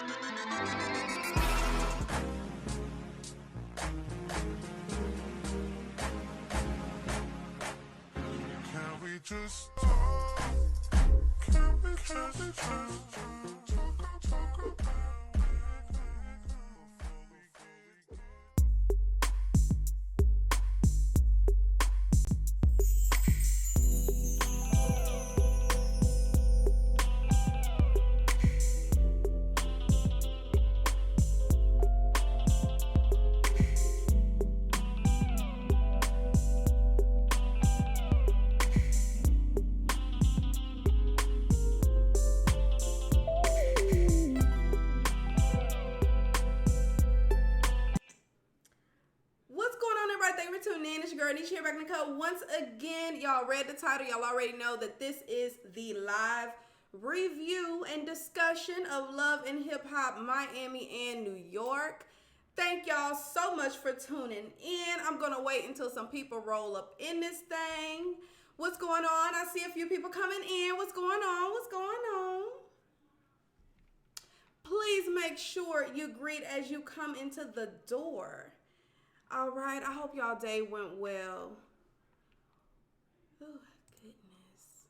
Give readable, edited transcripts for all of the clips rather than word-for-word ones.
Can we just talk? Can we just talk about Here back in the code once again. Y'all read the title. Y'all already know that this is the live review and discussion of Love and Hip Hop Miami and New York. Thank y'all so much for tuning in. I'm gonna wait until some people roll up in this thing. What's going on? I see a few people coming in. What's going on? What's going on? Please make sure you greet as you come into the door. All right, I hope y'all day went well. Oh, goodness.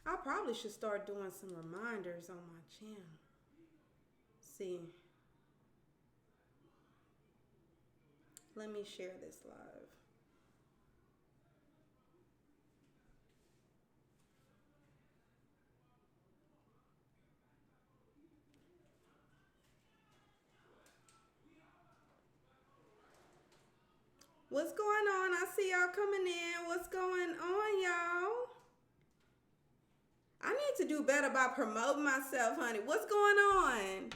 I probably should start doing some reminders on my channel. See, let me share this live. What's going on? I see y'all coming in. What's going on, y'all? I need to do better by promoting myself, honey. What's going on?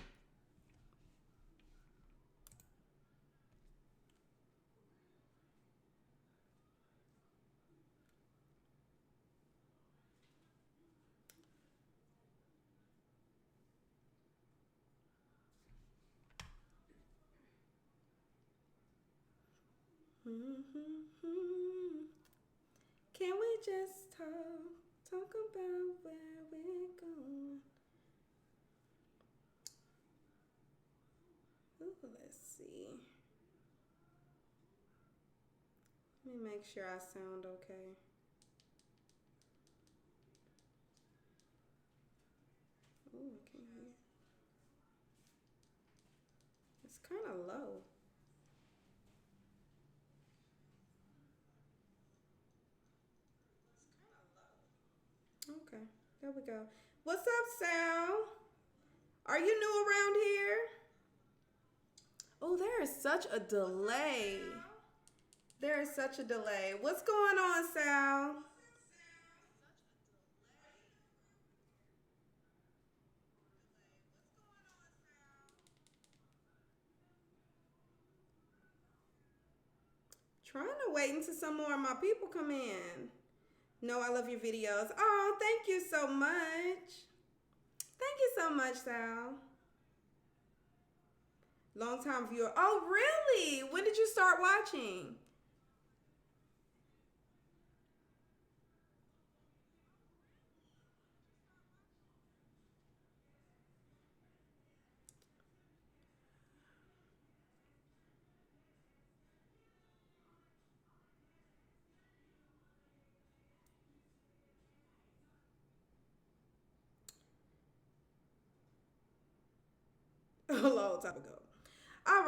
Can we just talk about where we're going? Ooh, let's see. Let me make sure I sound okay. Ooh, I can't hear. It's kind of low. Okay, there we go. What's up, Sal? Are you new around here? Oh, there is such a delay. There is such a delay. What's going on, Sal? Trying to wait until some more of my people come in. No, I love your videos. Oh, thank you so much. Thank you so much, Sal. Long time viewer. Oh, really? When did you start watching? A long time ago. All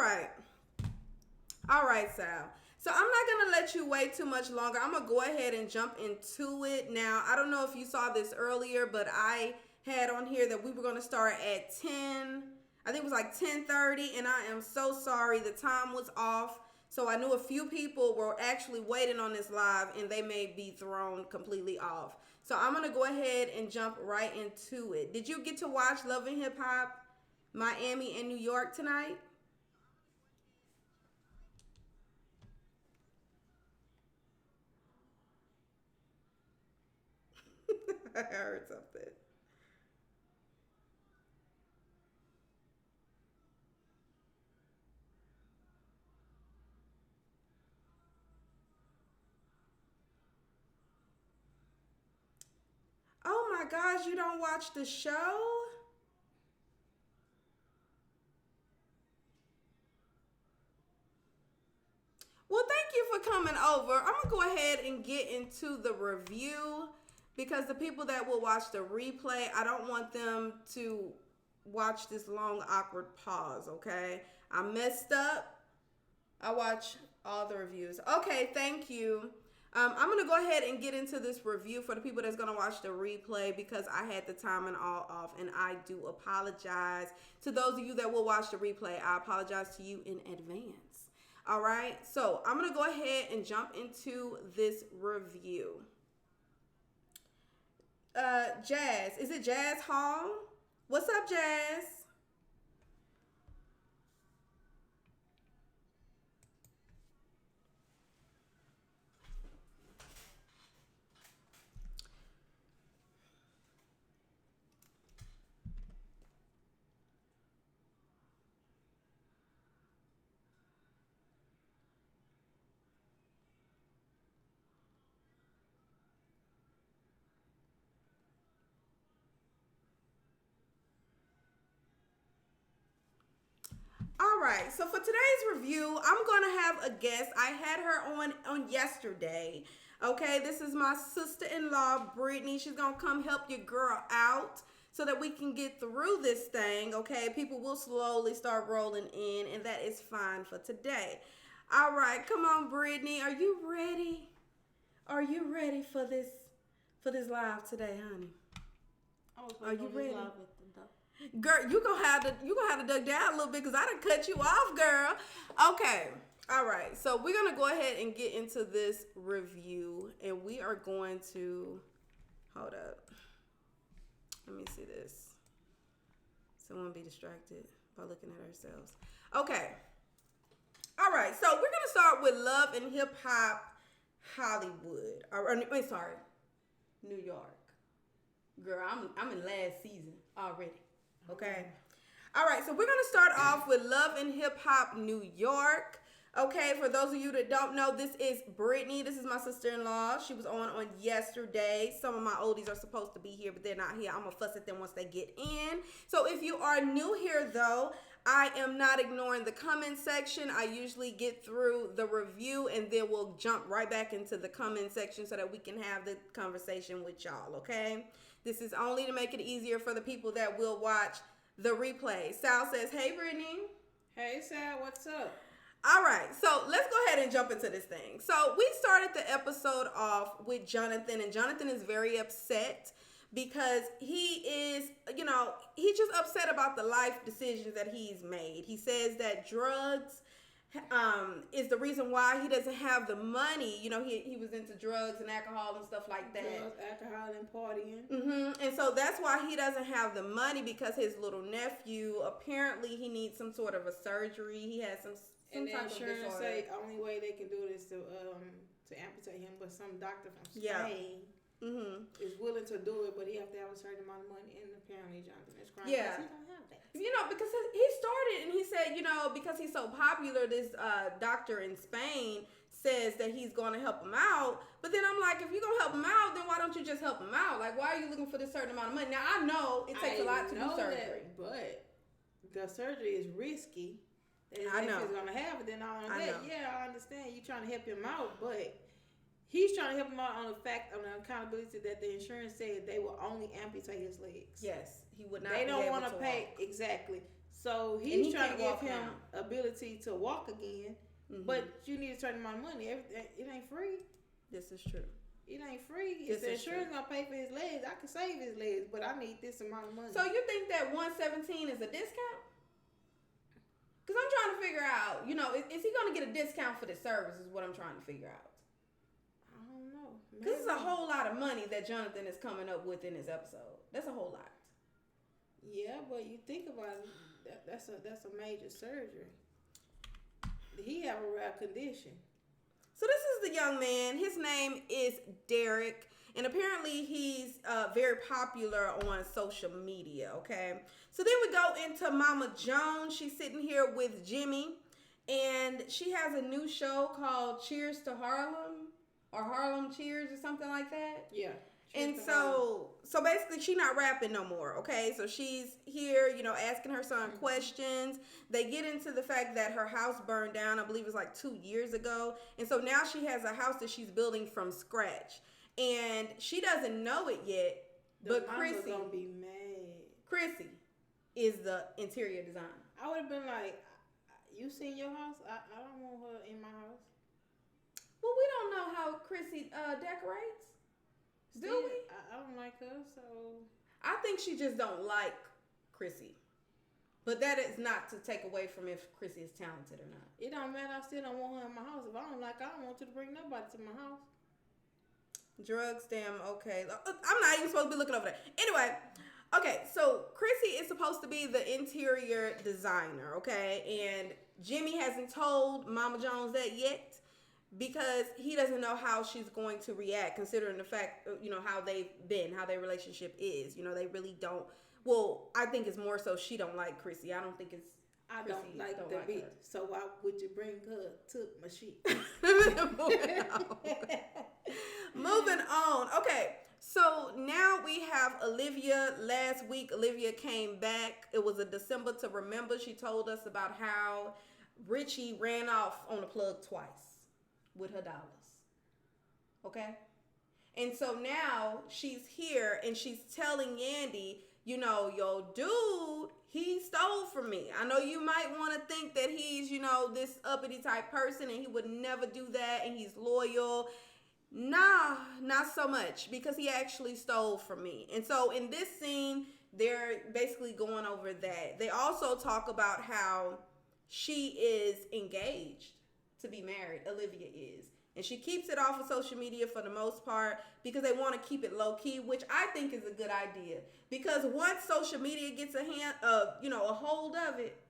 right, Sal. So I'm not gonna let you wait too much longer. I'm gonna go ahead and jump into it now. I don't know if you saw this earlier, but I had on here that we were gonna start at 10. I think it was like 10:30, and I am so sorry. The time was off. So I knew a few people were actually waiting on this live, and they may be thrown completely off. So I'm gonna go ahead and jump right into it. Did you get to watch Love and Hip Hop Miami and New York tonight? I heard something. Oh my gosh, you don't watch the show? Well, thank you for coming over. I'm going to go ahead and get into the review because the people that will watch the replay, I don't want them to watch this long, awkward pause, okay? I messed up. I watch all the reviews. Okay, thank you. I'm going to go ahead and get into this review for the people that's going to watch the replay because I had the timing all off, and I do apologize. To those of you that will watch the replay, I apologize to you in advance. All right, so I'm going to go ahead and jump into this review. Jazz. Is it Jazz Hall? What's up, Jazz? All right, so for today's review, I'm gonna have a guest. I had her on yesterday. Okay, this is my sister-in-law, Brittany. She's gonna come help your girl out so that we can get through this thing. Okay, people will slowly start rolling in, and that is fine for today. All right, come on, Brittany. Are you ready? Are you ready for this live today, honey? Are you ready? Girl, you gonna have to duck down a little bit because I done cut you off, girl. Okay. All right. So we're gonna go ahead and get into this review, and we are going to hold up. Let me see this. Someone be distracted by looking at ourselves. Okay. All right. So we're gonna start with Love and Hip Hop Hollywood. Sorry, New York. Girl, I'm in last season already. Okay. All right. So we're going to start off with Love and Hip Hop New York. Okay. For those of you that don't know, this is Brittany. This is my sister-in-law. She was on yesterday. Some of my oldies are supposed to be here, but they're not here. I'm going to fuss at them once they get in. So if you are new here, though, I am not ignoring the comment section. I usually get through the review and then we'll jump right back into the comment section so that we can have the conversation with y'all, okay? This is only to make it easier for the people that will watch the replay. Sal says, hey, Brittany. Hey, Sal, what's up? All right, so let's go ahead and jump into this thing. So we started the episode off with Jonathan, and Jonathan is very upset because he is, he's just upset about the life decisions that he's made. He says that drugs is the reason why he doesn't have the money. He was into drugs and alcohol and stuff like that. Drugs, alcohol, and partying. Mm-hmm. And so that's why he doesn't have the money because his little nephew, apparently he needs some sort of a surgery. He has some and the type of insurance disorder. say only way they can do it is to amputate him, but some doctor from Spain is willing to do it, but he have to have a certain amount of money, and apparently Jonathan is crying because he don't have that. Because he started and he said, because he's so popular, this doctor in Spain says that he's going to help him out. But then I'm like, if you're going to help him out, then why don't you just help him out? Like, why are you looking for this certain amount of money? Now, I know it takes a lot to do surgery. But the surgery is risky. I know. If he's going to have it, then all of that. Yeah, I understand you trying to help him out, but he's trying to help him out on the accountability that the insurance said they will only amputate his legs. Yes, he would not. They don't want to pay walk. Exactly. So he's trying to give him now. ability to walk again, but you need a certain amount of money. It ain't free. This is true. It ain't free. If the insurance gonna pay for his legs, I can save his legs, but I need this amount of money. So you think that $117 is a discount? Because I'm trying to figure out, is he going to get a discount for the service is what I'm trying to figure out. I don't know. Because it's a whole lot of money that Jonathan is coming up with in this episode. That's a whole lot. Yeah, but you think about it, that's a major surgery. He have a rare condition. So this is the young man. His name is Derek. And apparently he's very popular on social media, okay? So then we go into Mama Jones. She's sitting here with Jimmy, and she has a new show called Cheers to Harlem, or Harlem Cheers or something like that. Yeah. And so basically she not rapping no more, okay? So she's here, you know, asking her son questions. They get into the fact that her house burned down, I believe it was like 2 years ago. And so now she has a house that she's building from scratch. And she doesn't know it yet, but Chrissy gonna be mad. Chrissy is the interior designer. I would have been like, you seen your house? I don't want her in my house. Well, we don't know how Chrissy decorates. Do we? I don't like her, so I think she just don't like Chrissy. But that is not to take away from if Chrissy is talented or not. It don't matter. I still don't want her in my house. If I don't like her, I don't want you to bring nobody to my house. Drugs, damn, okay. I'm not even supposed to be looking over there. Anyway, okay, so Chrissy is supposed to be the interior designer, okay? And Jimmy hasn't told Mama Jones that yet, because he doesn't know how she's going to react, considering the fact, you know, how they've been, how their relationship is. You know, they really don't. Well, I think it's more so she don't like Chrissy. I don't think it's. I Chrissy don't like the bitch. her. So why would you bring her to my shit? Moving on. Moving on. Okay. So now we have Olivia. Last week, Olivia came back. It was a December to remember. She told us about how Richie ran off on the plug twice with her dollars. Okay? And so now she's here and she's telling Yandy, you know, yo, dude, he stole from me. I know you might want to think that he's, you know, this uppity type person and he would never do that and he's loyal. Nah, not so much, because he actually stole from me. And so in this scene, they're basically going over that. They also talk about how she is engaged to be married. Olivia is. And she keeps it off of social media for the most part because they want to keep it low key, which I think is a good idea. Because once social media gets a hold of it,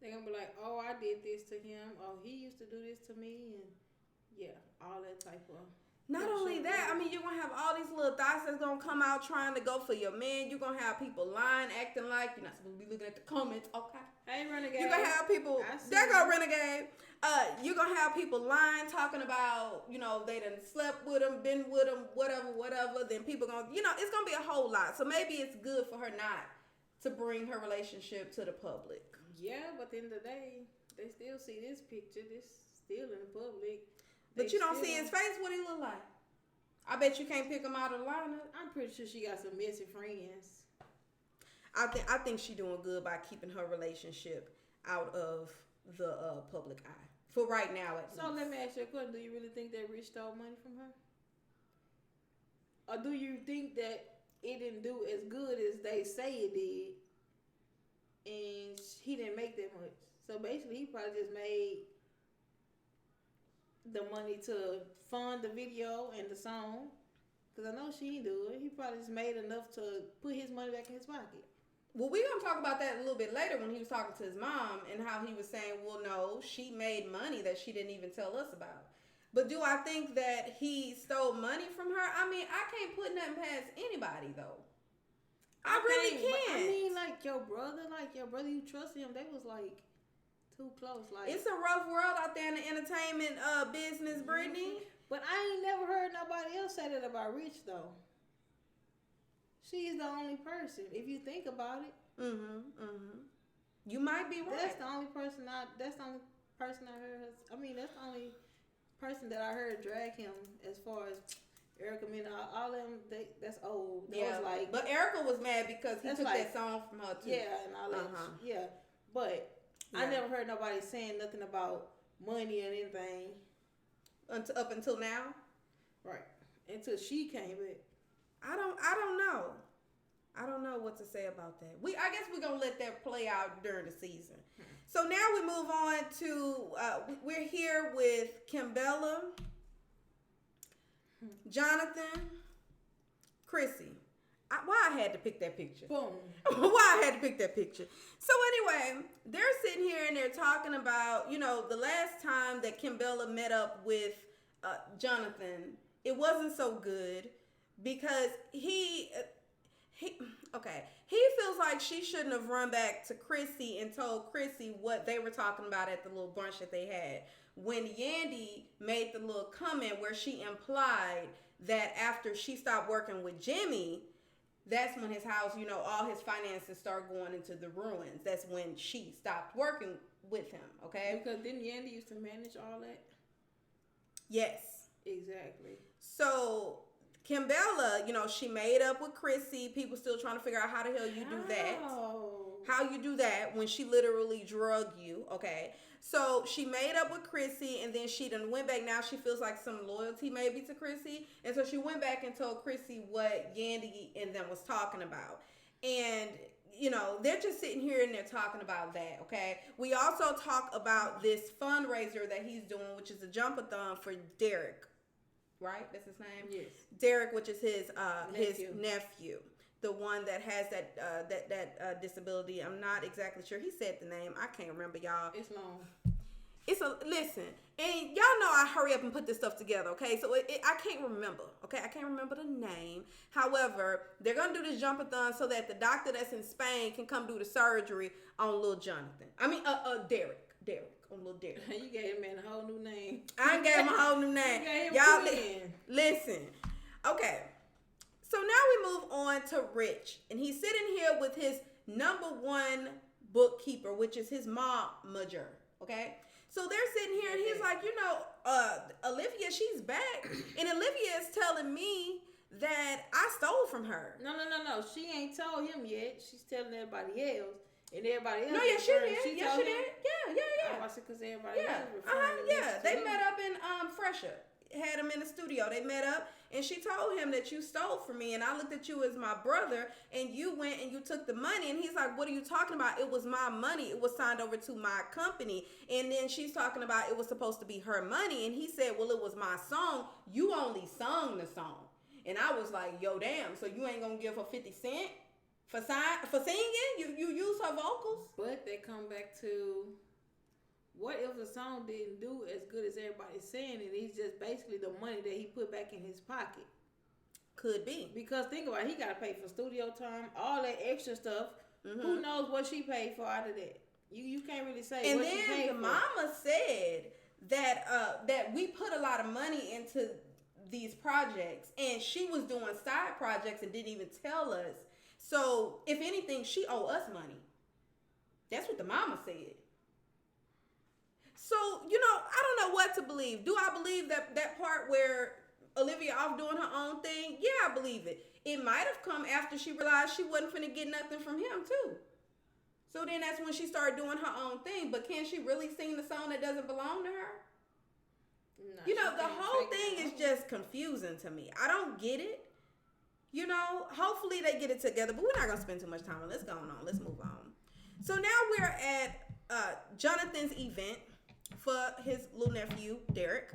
they're gonna be like, oh, I did this to him. Oh, he used to do this to me, and yeah, all that type of. Not only that, I mean, you're going to have all these little thoughts that's going to come out trying to go for your man. You're going to have people lying, acting like you're not supposed to be looking at the comments. Okay. Hey, Renegade. You're going to have people, there go Renegade. You're going to have people lying, talking about, you know, they done slept with him, been with him, whatever. Then people going to, you know, it's going to be a whole lot. So maybe it's good for her not to bring her relationship to the public. Yeah, but at the end of the day, they still see this picture. This still in the public. But you don't see his face. What he look like? I bet you can't pick him out of the lineup. I'm pretty sure she got some messy friends. I think she doing good by keeping her relationship out of the public eye for right now. So let me ask you a question: do you really think that Rich stole money from her, or do you think that it didn't do as good as they say it did, and he didn't make that much? So basically, he probably just made the money to fund the video and the song, because I know she didn't do it. He probably just made enough to put his money back in his pocket. Well, we're going to talk about that a little bit later when he was talking to his mom and how he was saying, well, no, she made money that she didn't even tell us about. But do I think that he stole money from her? I mean, I can't put nothing past anybody, though. I really can't. I mean, like your brother, you trust him. They was like too close. Like, it's a rough world out there in the entertainment business, Brittany. But I ain't never heard nobody else say that about Rich, though. She's the only person, if you think about it. You might be right. That's the only person I heard. That's the only person that I heard drag him as far as Erica. I mean, all them, that's old. But Erica was mad because he took that song from her too. Yeah, and all that. Yeah, but I never heard nobody saying nothing about money or anything up until now. Right, until she came back. I don't know. I don't know what to say about that. I guess we're gonna let that play out during the season. So now we move on to we're here with Kimbella, Jonathan, Chrissy. Why I had to pick that picture? Boom. Why I had to pick that picture. So anyway, they're sitting here and they're talking about, you know, the last time that Kimbella met up with Jonathan. it wasn't so good because he feels like she shouldn't have run back to Chrissy and told Chrissy what they were talking about at the little brunch that they had. When Yandy made the little comment where she implied that after she stopped working with Jimmy, that's when his house, all his finances start going into the ruins. That's when she stopped working with him, okay? Because didn't Yandy used to manage all that? Yes. Exactly. So Kimbella, she made up with Chrissy. People still trying to figure out how the hell you do that. How you do that when she literally drug you, okay? So she made up with Chrissy, and then she done went back. Now she feels like some loyalty maybe to Chrissy. And so she went back and told Chrissy what Yandy and them was talking about. And, they're just sitting here and they're talking about that, okay? We also talk about this fundraiser that he's doing, which is a jump-a-thon for Derek. Right? That's his name? Yes. Derek, which is his nephew. The one that has that disability. I'm not exactly sure. He said the name. I can't remember, y'all. It's long. Listen, and y'all know I hurry up and put this stuff together, okay? So I can't remember, okay? I can't remember the name. However, they're going to do this jump-a-thon so that the doctor that's in Spain can come do the surgery on little Jonathan. Derek. On little Derek. You gave him a whole new name. I gave him a whole new name. Y'all listen. Okay. So now we move on to Rich. And he's sitting here with his number one bookkeeper, which is his momager. Okay? So they're sitting here and he's like, Olivia, she's back. And Olivia is telling me that I stole from her. No. She ain't told him yet. She's telling everybody else. And everybody else. No, yeah, she did. Yeah, she did. Yeah. I said because everybody else was referring to yeah. They met up in Fresher. Had him in the studio. They met up, and she told him that you stole from me, and I looked at you as my brother, and you went and you took the money. And he's like, "What are you talking about? It was my money. It was signed over to my company." And then she's talking about it was supposed to be her money, and he said, "Well, it was my song. You only sung the song." And I was like, "Yo, damn! So you ain't gonna give her 50 cents?" For singing? You use her vocals? But they come back to, what if the song didn't do as good as everybody's saying, and it's just basically the money that he put back in his pocket? Could be. Because think about it, he got to pay for studio time, all that extra stuff. Mm-hmm. Who knows what she paid for out of that? You can't really say and what she paid for. And then the mama said that we put a lot of money into these projects, and she was doing side projects and didn't even tell us. So, if anything, she owe us money. That's what the mama said. So, I don't know what to believe. Do I believe that part where Olivia off doing her own thing? Yeah, I believe it. It might have come after she realized she wasn't finna get nothing from him, too. So then that's when she started doing her own thing. But can she really sing the song that doesn't belong to her? No, the whole thing is just confusing to me. I don't get it. Hopefully they get it together, but we're not going to spend too much time on it. Let's go on. Let's move on. So now we're at Jonathan's event for his little nephew, Derek.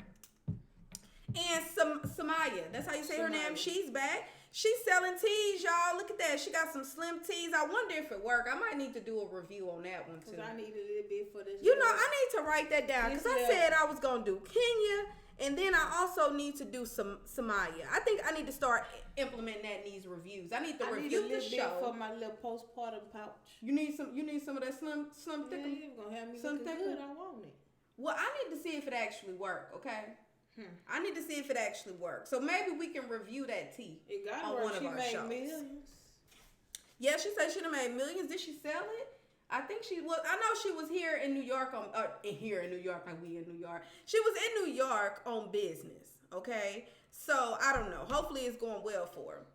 And Samaya, that's how you say her name. She's back. She's selling teas, y'all. Look at that. She got some slim teas. I wonder if it worked. I might need to do a review on that one, too. I need a little bit for this. I need to write that down because I said I was going to do Kenya. And then I also need to do some Samaya. I think I need to start implementing that in these reviews. I need to review the show for my little postpartum pouch. You need some of that slim thick. Yeah, you're gonna have me looking good. I want it. Well, I need to see if it actually worked. Okay. I need to see if it actually works. So maybe we can review that tea. It got on work. One of she our made shows. Millions. Yeah, she said she done made millions. Did she sell it? I think she was. I know she was here in New York like we in New York. She was in New York on business. Okay, so I don't know. Hopefully, it's going well for her.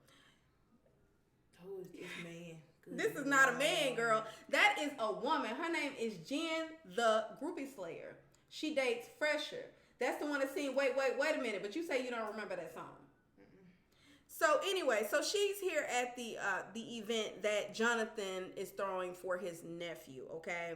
Who is this man? This is not a man, girl. That is a woman. Her name is Jen, the Groupie Slayer. She dates Fresher. That's the one that sing. Wait a minute. But you say you don't remember that song. So anyway, so she's here at the event that Jonathan is throwing for his nephew, okay?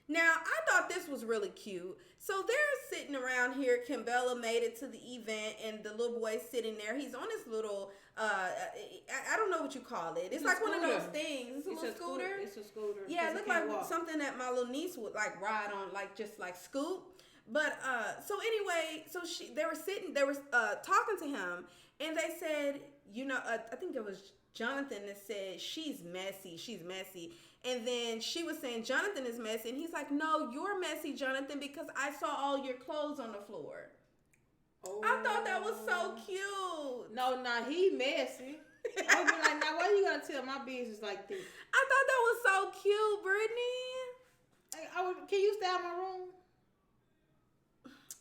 Now, I thought this was really cute. So they're sitting around here. Kimbella made it to the event, and the little boy's sitting there. He's on this little, I don't know what you call it. It's like one of those things. It's a little scooter. It's a scooter. Yeah, it looked like something that my little niece would like ride on, like just like scoot. But so anyway, so they were talking to him, and they said, I think it was Jonathan that said she's messy, and then she was saying Jonathan is messy, and he's like, no, you're messy, Jonathan, because I saw all your clothes on the floor. Oh. I thought that was so cute. No, he messy. I would be like, now why you gotta tell my business like this? I thought that was so cute, Brittany. Can you stay out my room?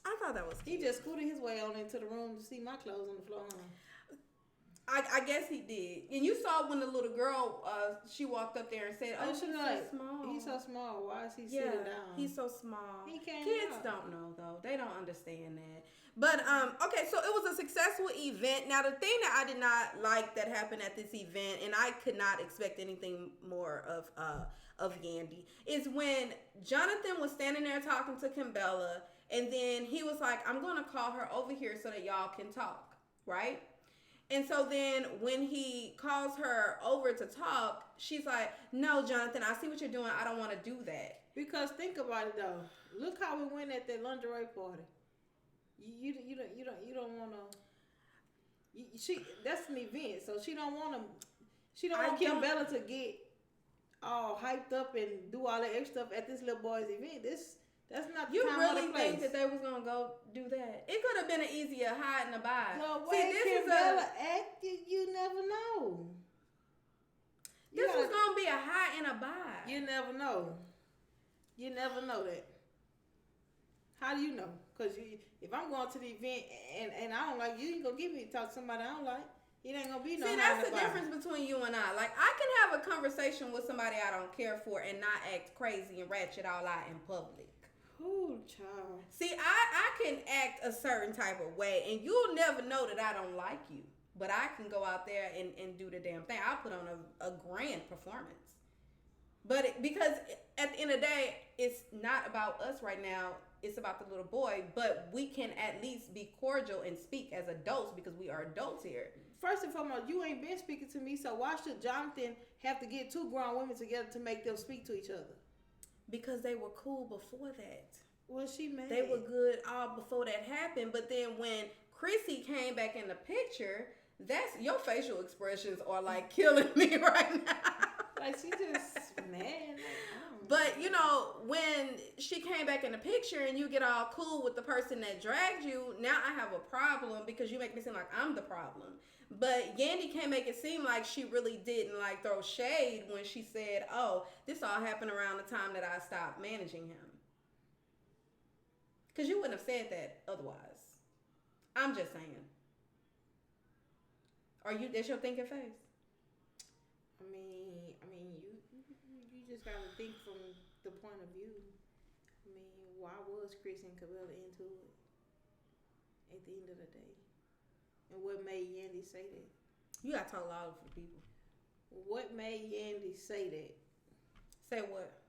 I thought that was cute. He just scooted his way on into the room to see my clothes on the floor. I guess he did. And you saw when the little girl, she walked up there and said, oh, she's so small. He's so small. Why is he sitting down? He's so small. He can't Kids don't know, though. They don't understand that. But, okay, so it was a successful event. Now, the thing that I did not like that happened at this event, and I could not expect anything more of Yandy, is when Jonathan was standing there talking to Kimbella, and then he was like, I'm going to call her over here so that y'all can talk, right? And so then when he calls her over to talk, she's like, no, Jonathan, I see what you're doing. I don't want to do that. Because think about it, though. Look how we went at that lingerie party. You don't want to. That's an event, so she don't want Kimbella to get all hyped up and do all that extra stuff at this little boy's event. That's not the time or the place. You really think that they was gonna go do that? It could have been an easier hide and a buy. No way, Kimbella act. You never know. This was gonna be a hide and a buy. You never know. You never know that. How do you know? Because if I'm going to the event and I don't like you, ain't gonna give me to talk to somebody I don't like. It ain't gonna be no. See, that's the difference between you and I. Like, I can have a conversation with somebody I don't care for and not act crazy and ratchet all out in public. Ooh, child. See, I can act a certain type of way, and you'll never know that I don't like you. But I can go out there and do the damn thing. I'll put on a grand performance. But because at the end of the day, it's not about us right now. It's about the little boy. But we can at least be cordial and speak as adults because we are adults here. First and foremost, you ain't been speaking to me, so why should Jonathan have to get two grown women together to make them speak to each other? Because they were cool before that. Was she mad? They were good all before that happened. But then when Chrissy came back in the picture, that's your facial expressions are like killing me right now. Like she just mad. But you know, when she came back in the picture and you get all cool with the person that dragged you, now I have a problem because you make me seem like I'm the problem. But Yandy can't make it seem like she really didn't like throw shade when she said, oh, this all happened around the time that I stopped managing him. Because you wouldn't have said that otherwise. I'm just saying. That's your thinking face? I mean, you just gotta think from the point of view. I mean, why was Chris and Kimbella into it at the end of the day? And what made Yandy say that? You gotta talk louder for the people. What made Yandy say that? Say what?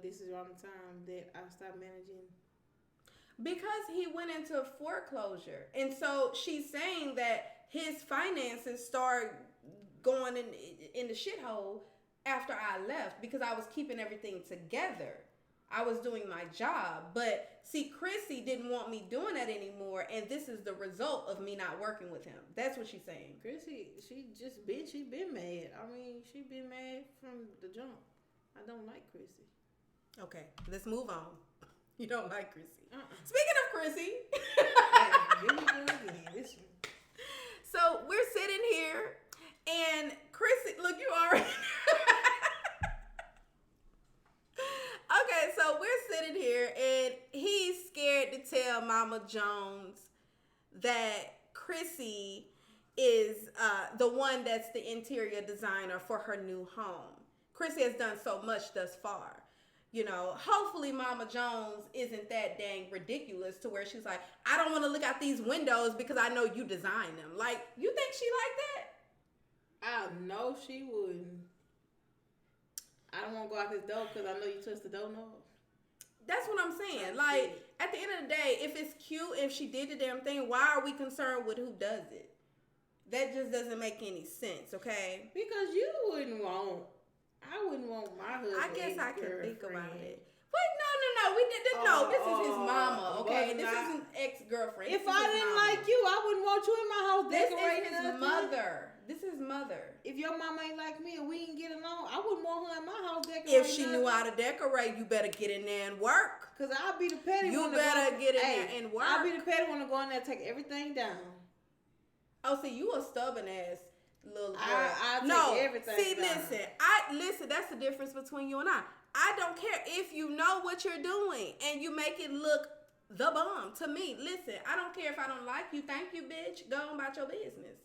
This is around the time that I stopped managing. Because he went into foreclosure. And so she's saying that his finances started going in the shithole after I left because I was keeping everything together. I was doing my job. But see, Chrissy didn't want me doing that anymore, and this is the result of me not working with him. That's what she's saying. Chrissy, she been mad. I mean, she been mad from the jump. I don't like Chrissy. Okay, let's move on. You don't like Chrissy. Speaking of Chrissy. Here we go again. So we're sitting here, and Chrissy, look, you already. Okay, so we're sitting here, and he's scared to tell Mama Jones that Chrissy is the one that's the interior designer for her new home. Chrissy has done so much thus far. You know, hopefully Mama Jones isn't that dang ridiculous to where she's like, I don't want to look out these windows because I know you designed them. Like, you think she like that? I know she wouldn't. I don't want to go out this door because I know you touched the doorknob. That's what I'm saying. Like, at the end of the day, if it's cute, if she did the damn thing, why are we concerned with who does it? That just doesn't make any sense, okay? Because you wouldn't want... I wouldn't want my husband. I guess I can think about it. Wait, no. we didn't know. This is his mama, okay? This isn't ex-girlfriend. If I didn't like you, I wouldn't want you in my house decorating. This is his mother. This is mother. If your mama ain't like me and we ain't get along, I wouldn't want her in my house decorating. If she knew how to decorate, you better get in there and work. Cause I'll be the petty one. You better get in there and work. I'll be the petty one to go in there and take everything down. Oh, see, you a stubborn ass little girl. I take everything down. Listen, that's the difference between you and I. I don't care if you know what you're doing and you make it look the bomb to me. Listen, I don't care if I don't like you. Thank you, bitch. Go on about your business.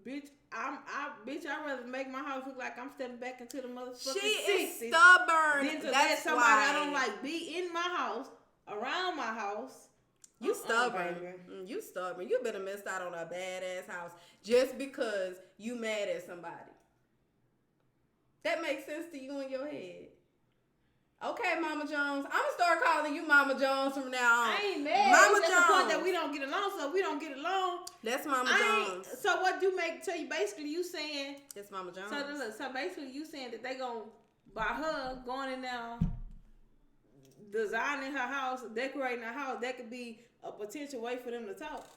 Bitch, I'd rather make my house look like I'm stepping back into the motherfucking She 60s is stubborn. Than to let somebody I don't like be in my house, around my house. You stubborn. You stubborn. You better missed out on a badass house just because you mad at somebody. That makes sense to you in your head. Okay, Mama Jones. I'm gonna start calling you Mama Jones from now on. I ain't mad. Mama It's Jones. just the point that we don't get along, so we don't get along. That's Mama Jones. So what you make? So you basically you saying? That's Mama Jones. So basically you saying that they gonna by her going in there, designing her house, decorating her house. That could be a potential way for them to talk.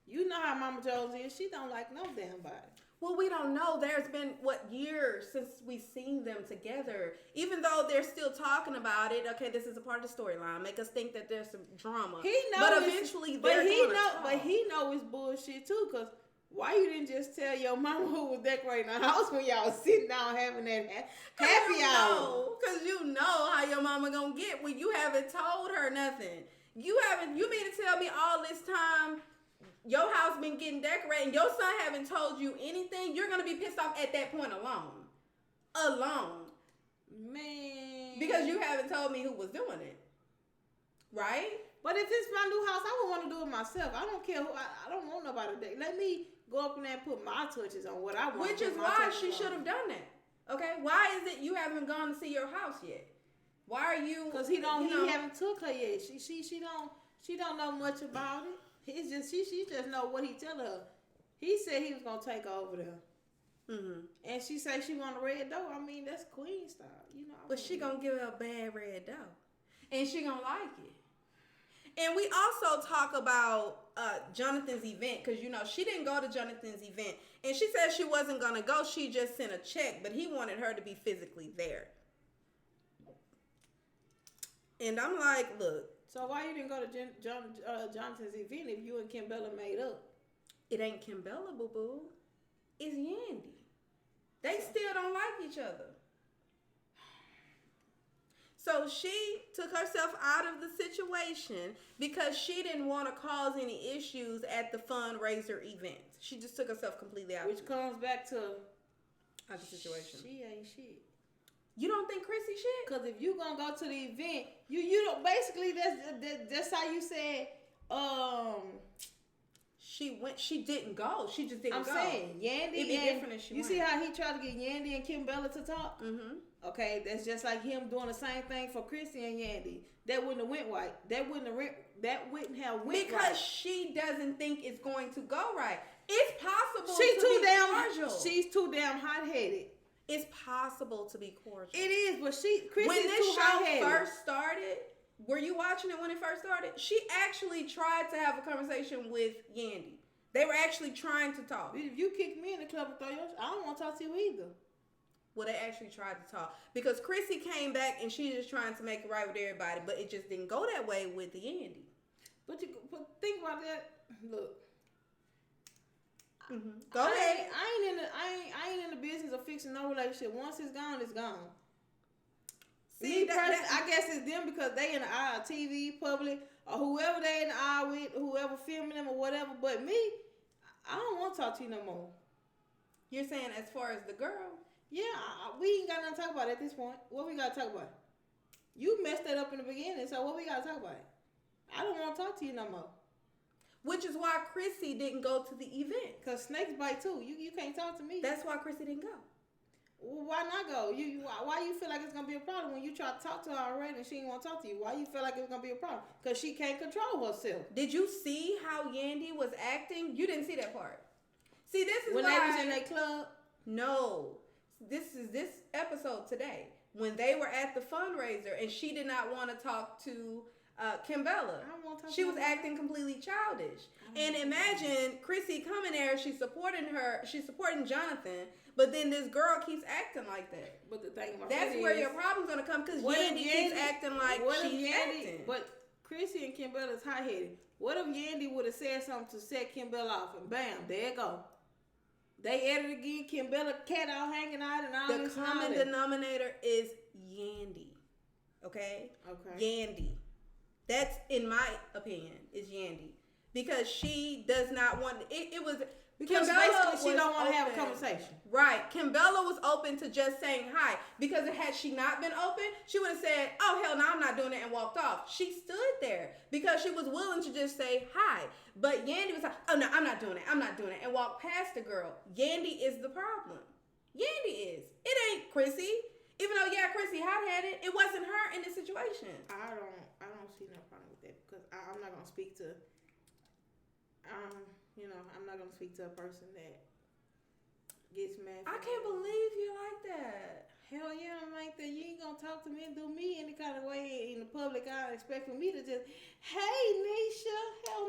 You know how Mama Jones is. She don't like no damn body. Well, we don't know. There's been, years since we've seen them together. Even though they're still talking about it, okay, this is a part of the storyline. Make us think that there's some drama. He knows. But eventually they're going to talk. But he know it's bullshit, too, because why you didn't just tell your mama who was decorating the house when y'all was sitting down having that happy hour? Because you know how your mama going to get when you haven't told her nothing. You mean to tell me all this time your house been getting decorated and your son haven't told you anything? You're going to be pissed off at that point alone. Man. Because you haven't told me who was doing it. Right? But if it's my new house, I would want to do it myself. I don't care who. I don't want nobody to. Let me go up in there and put my touches on what I want. Which is why she should have done that. Okay? Why is it you haven't gone to see your house yet? Why are you? Because he haven't took her yet. She don't know much about it. It's just she just know what he tell her. He said he was gonna take her over there. Mm-hmm. And she say she want a red dough. I mean, that's queen style, you know. But she gonna give her a bad red dough, and she gonna like it. And we also talk about Jonathan's event, because she didn't go to Jonathan's event, and she said she wasn't gonna go. She just sent a check, but he wanted her to be physically there. And I'm like, look. So why you didn't go to Jonathan's event if you and Kimbella made up? It ain't Kimbella, boo-boo. It's Yandy. They still don't like each other. So she took herself out of the situation because she didn't want to cause any issues at the fundraiser event. She just took herself completely out. Which comes back to the situation. She ain't shit. You don't think Chrissy shit? Because if you gonna go to the event, you don't. Basically, that's how you said. She didn't go. She just didn't go. I'm saying Yandy. It'd be different if she went. See how he tried to get Yandy and Kimbella to talk? Mm-hmm. Okay, that's just like him doing the same thing for Chrissy and Yandy. That wouldn't have went right. That wouldn't have went because right. She doesn't think it's going to go right. It's possible. She's too damn hot-headed. It's possible to be cordial. It is, but Chrissy's when this too show first started, were you watching it when it first started? She actually tried to have a conversation with Yandy. They were actually trying to talk. If you kick me in the club and throw yours, I don't want to talk to you either. Well, they actually tried to talk because Chrissy came back and she's just trying to make it right with everybody, but it just didn't go that way with the Yandy. But think about that. Look. Mm-hmm. Go ahead. I ain't in the business of fixing no relationship. Once it's gone, it's gone. See, I guess it's them because they in the aisle, TV, public, or whoever they in the aisle with, whoever filming them or whatever. But me, I don't want to talk to you no more. You're saying as far as the girl? Yeah, we ain't got nothing to talk about at this point. What we got to talk about? You messed that up in the beginning, so what we got to talk about? I don't want to talk to you no more. Which is why Chrissy didn't go to the event. Because snakes bite too. You can't talk to me. That's why Chrissy didn't go. Well, why not go? Why you feel like it's going to be a problem when you try to talk to her already and she didn't want to talk to you? Why you feel like it's going to be a problem? Because she can't control herself. Did you see how Yandy was acting? You didn't see that part. See, this is when why... they was in that club? No. this episode today when they were at the fundraiser and she did not want to talk to Kimbella. She was acting completely childish. And imagine Chrissy coming there, she's supporting Jonathan, but then this girl keeps acting like that. But the thing about that's where your problem's gonna come, because Yandy keeps acting like she's acting. But Chrissy and Kimbella's hot-headed. What if Yandy would have said something to set Kimbella off, and bam, there you go. They added again, Kimbella cat out hanging out and all this. The common denominator is Yandy. Okay? Yandy. That's, in my opinion, is Yandy. Because she does not want it was because basically she don't want to have a conversation. Right. Kimbella was open to just saying hi. Because had she not been open, she would have said, oh, hell no, I'm not doing it, and walked off. She stood there because she was willing to just say hi. But Yandy was like, oh, no, I'm not doing it, and walked past the girl. Yandy is the problem. Yandy is. It ain't Chrissy. Even though, yeah, Chrissy hot-headed, it wasn't her in this situation. I don't see no problem with that, because I'm not going to speak to, I'm not going to speak to a person that gets mad. I can't believe you like that. Hell yeah, I'm like that. You ain't going to talk to me and do me any kind of way in the public eye, expecting me to just, hey, Nesha. Hell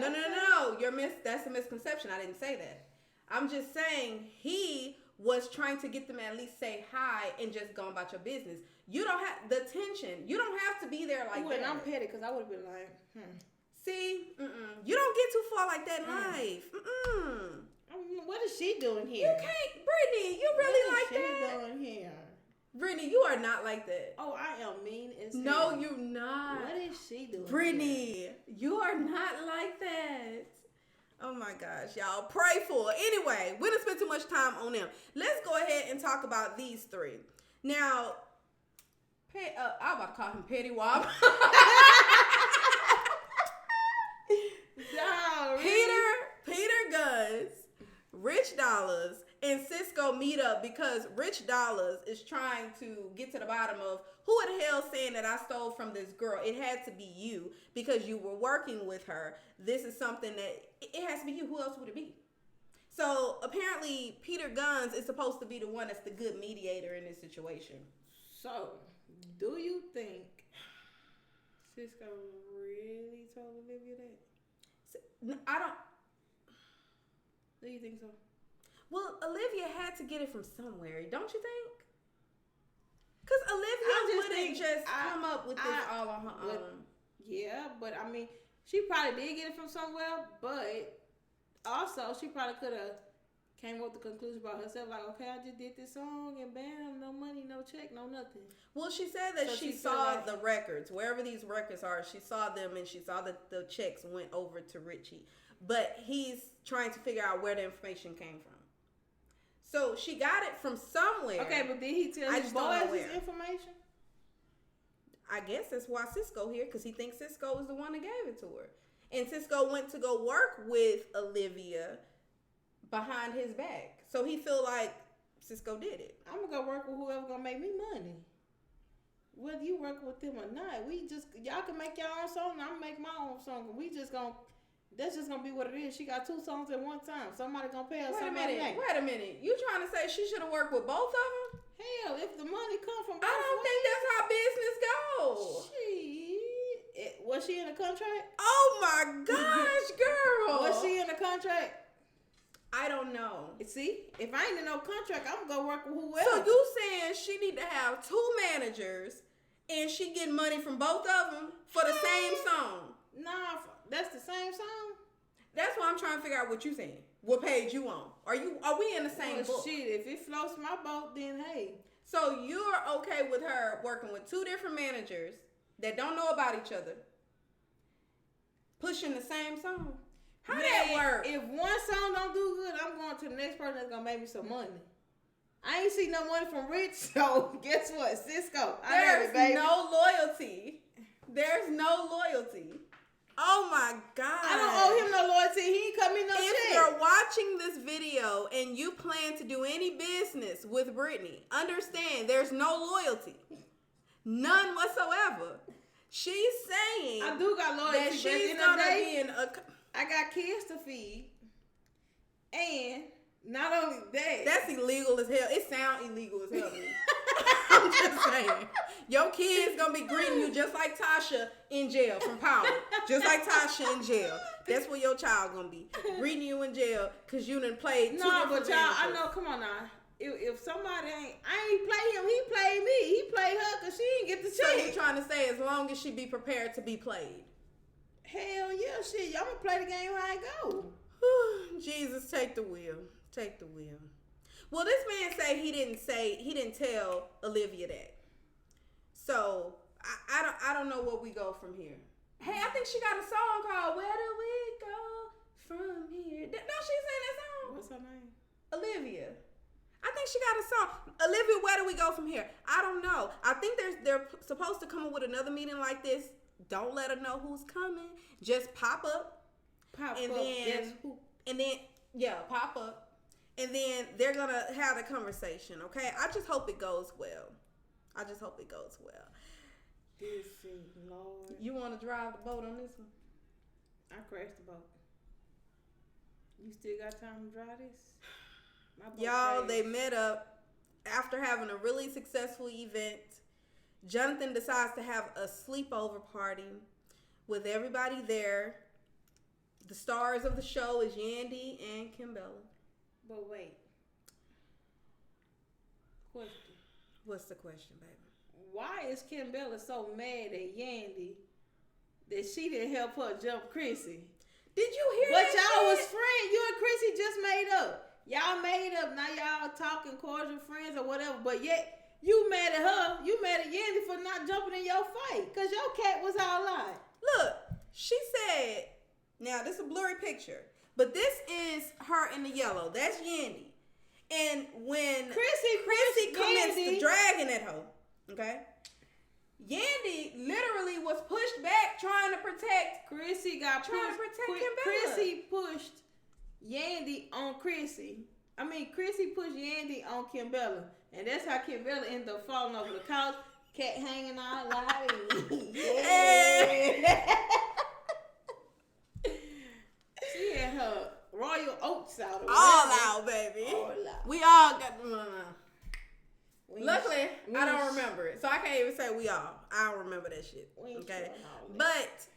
no. No. That's a misconception. I didn't say that. I'm just saying he was trying to get them to at least say hi and just go about your business. You don't have the tension. You don't have to be there like that. I'm petty, because I would have been like, See? You don't get too far like that in life. What is she doing here? You can't, Brittany. You really like that? What is she doing here? Brittany, you are not like that. Oh, I am mean as hell. No, you're not. What is she doing Brittany, here? You are not like that. Oh my gosh, y'all. Pray for it. Anyway, we didn't spend too much time on them. Let's go ahead and talk about these three. Now, I'm about to call him Petty Wop. No, Peter Guns, Rich Dollaz, and Cisco meet up because Rich Dollaz is trying to get to the bottom of who the hell saying that I stole from this girl. It had to be you because you were working with her. This is something that it has to be you. Who else would it be? So apparently Peter Guns is supposed to be the one that's the good mediator in this situation. So, do you think Cisco really told Olivia that? I don't. Do you think so? Well, Olivia had to get it from somewhere, don't you think? Because Olivia wouldn't just come up with this all on her own. Yeah, but I mean, she probably did get it from somewhere, but also she probably could have came up with the conclusion about herself, like, okay, I just did this song and bam, no money, no check, no nothing. Well, she said that she saw the records, wherever these records are, she saw them and she saw that the checks went over to Richie. But he's trying to figure out where the information came from. So she got it from somewhere. Okay, but did he tell his boys his information? I guess that's why Cisco here, because he thinks Cisco was the one that gave it to her. And Cisco went to go work with Olivia behind his back. So he feel like Cisco did it. I'm going to go work with whoever going to make me money. Whether you work with them or not, y'all can make your own song and I'm make my own song. That's just going to be what it is. She got 2 songs at one time. Somebody going to pay her somebody. Wait a minute. You trying to say she should have worked with both of them? Hell, if the money come from both I don't think that's how business goes. Was she in a contract? Oh my gosh, girl. Was she in a contract? I don't know. See, if I ain't in no contract, I'm going to go work with whoever. So you saying she need to have 2 managers and she getting money from both of them for the same song? Nah, that's the same song. That's why I'm trying to figure out what you saying. What page you on? Are we in the same book? Shit, if it floats my boat, then hey. So you're okay with her working with 2 different managers that don't know about each other, pushing the same song? How that work? If one song don't do good, I'm going to the next person that's gonna make me some money. I ain't see no money from Rich, so guess what? Cisco. There's no loyalty. There's no loyalty. Oh my God. I don't owe him no loyalty. He ain't cut me no check. If you're watching this video and you plan to do any business with Brittany, understand there's no loyalty. None whatsoever. She's saying I do got loyalty, that she's gonna be in a... I got kids to feed, and Not only that. That's illegal as hell. It sounds illegal as hell to me. I'm just saying. Your kid's gonna be greeting you just like Tasha in jail from Power. Just like Tasha in jail. That's what your child gonna be. Greeting you in jail because you done played two different but y'all, I know, come on now. If somebody I ain't play him, he played me. He played her because she didn't get the check. So you trying to say as long as she be prepared to be played? Hell yeah, shit. Y'all gonna play the game how it go. Jesus, take the wheel. Take the wheel. Well, this man he didn't tell Olivia that. So I don't know where we go from here. Hey, I think she got a song called "Where Do We Go From Here." Don't she sing that song? What's her name? Olivia. I think she got a song. Olivia, where do we go from here? I don't know. I think they're supposed to come up with another meeting like this. Don't let her know who's coming. Just pop up. Pop up. And then pop up. And then they're going to have the conversation, okay? I just hope it goes well. This is Lord. You want to drive the boat on this one? I crashed the boat. You still got time to drive this? Y'all, they met up after having a really successful event. Jonathan decides to have a sleepover party with everybody there. The stars of the show is Yandy and Kimbella. But wait. Question. What's the question, baby? Why is Kimbella so mad at Yandy that she didn't help her jump Chrissy? Did you hear but that? But y'all shit? was friends. You and Chrissy just made up. Y'all made up. Now y'all talking cordial friends or whatever. But yet, you mad at her. You mad at Yandy for not jumping in your fight. Because your cat was all lying. Look, she said, now this is a blurry picture. But this is her in the yellow. That's Yandy. And when Chrissy commenced to dragging at her, okay? Yandy literally was pushed back trying to protect. Chrissy got pushed. Trying to protect Kimbella. Chrissy pushed Yandy on Chrissy. Chrissy pushed Yandy on Kimbella. And that's how Kimbella ended up falling over the couch. Cat hanging all out. She had her royal oats out. All out, baby. All out. We all got Luckily, I don't remember it. So I can't even say we all. I don't remember that shit. Okay. But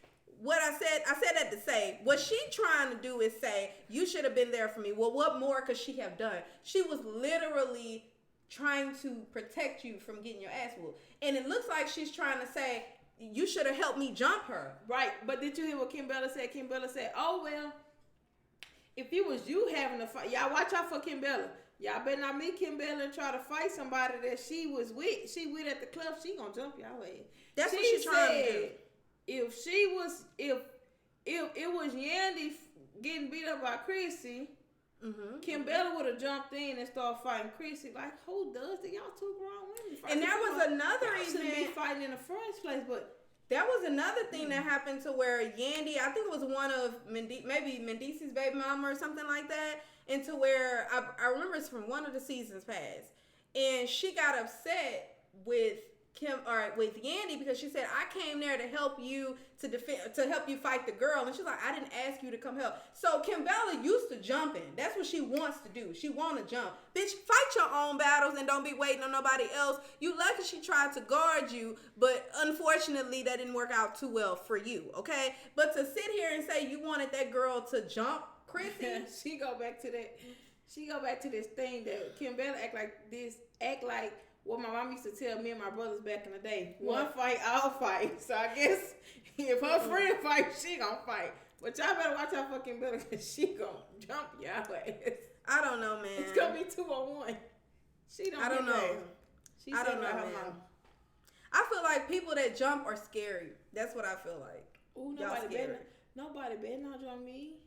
what I said that to say, what she trying to do is say, you should have been there for me. Well, what more could she have done? She was literally trying to protect you from getting your ass whooped. And it looks like she's trying to say, you should have helped me jump her. Right. But did you hear what Kimbella said? Kimbella said, oh, well, if it was you having a fight, y'all watch out for Kimbella. Y'all better not meet Kimbella and try to fight somebody that she was with. She with at the club. She gonna jump y'all ass. That's what she's trying to do. If it was Yandy getting beat up by Chrissy, Kimbella would have jumped in and started fighting Chrissy. Like, who does that? Y'all two grown women. And there was another event. Be fighting in the first place, but. That was another thing that happened to where Yandy, I think it was one of maybe Mendice's baby mama or something like that, and to where I remember it's from one of the seasons past, and she got upset with with Yandy because she said, I came there to help you to help you fight the girl, and she's like, I didn't ask you to come help. So Kimbella used to jumping. That's what she wants to do. She want to jump. Bitch, fight your own battles and don't be waiting on nobody else. You lucky she tried to guard you, but unfortunately that didn't work out too well for you, okay? But to sit here and say you wanted that girl to jump Chrissy, she go back to this thing that Kimbella act like what my mom used to tell me and my brothers back in the day. One fight, all fight. So I guess if her friend fight, she gonna fight. But y'all better watch out for Kimbella because she gonna jump y'all ass. I don't know, man. It's gonna be 2-on-1. I don't know. She I don't know, man. I feel like people that jump are scary. That's what I feel like. Ooh, nobody better not jump me.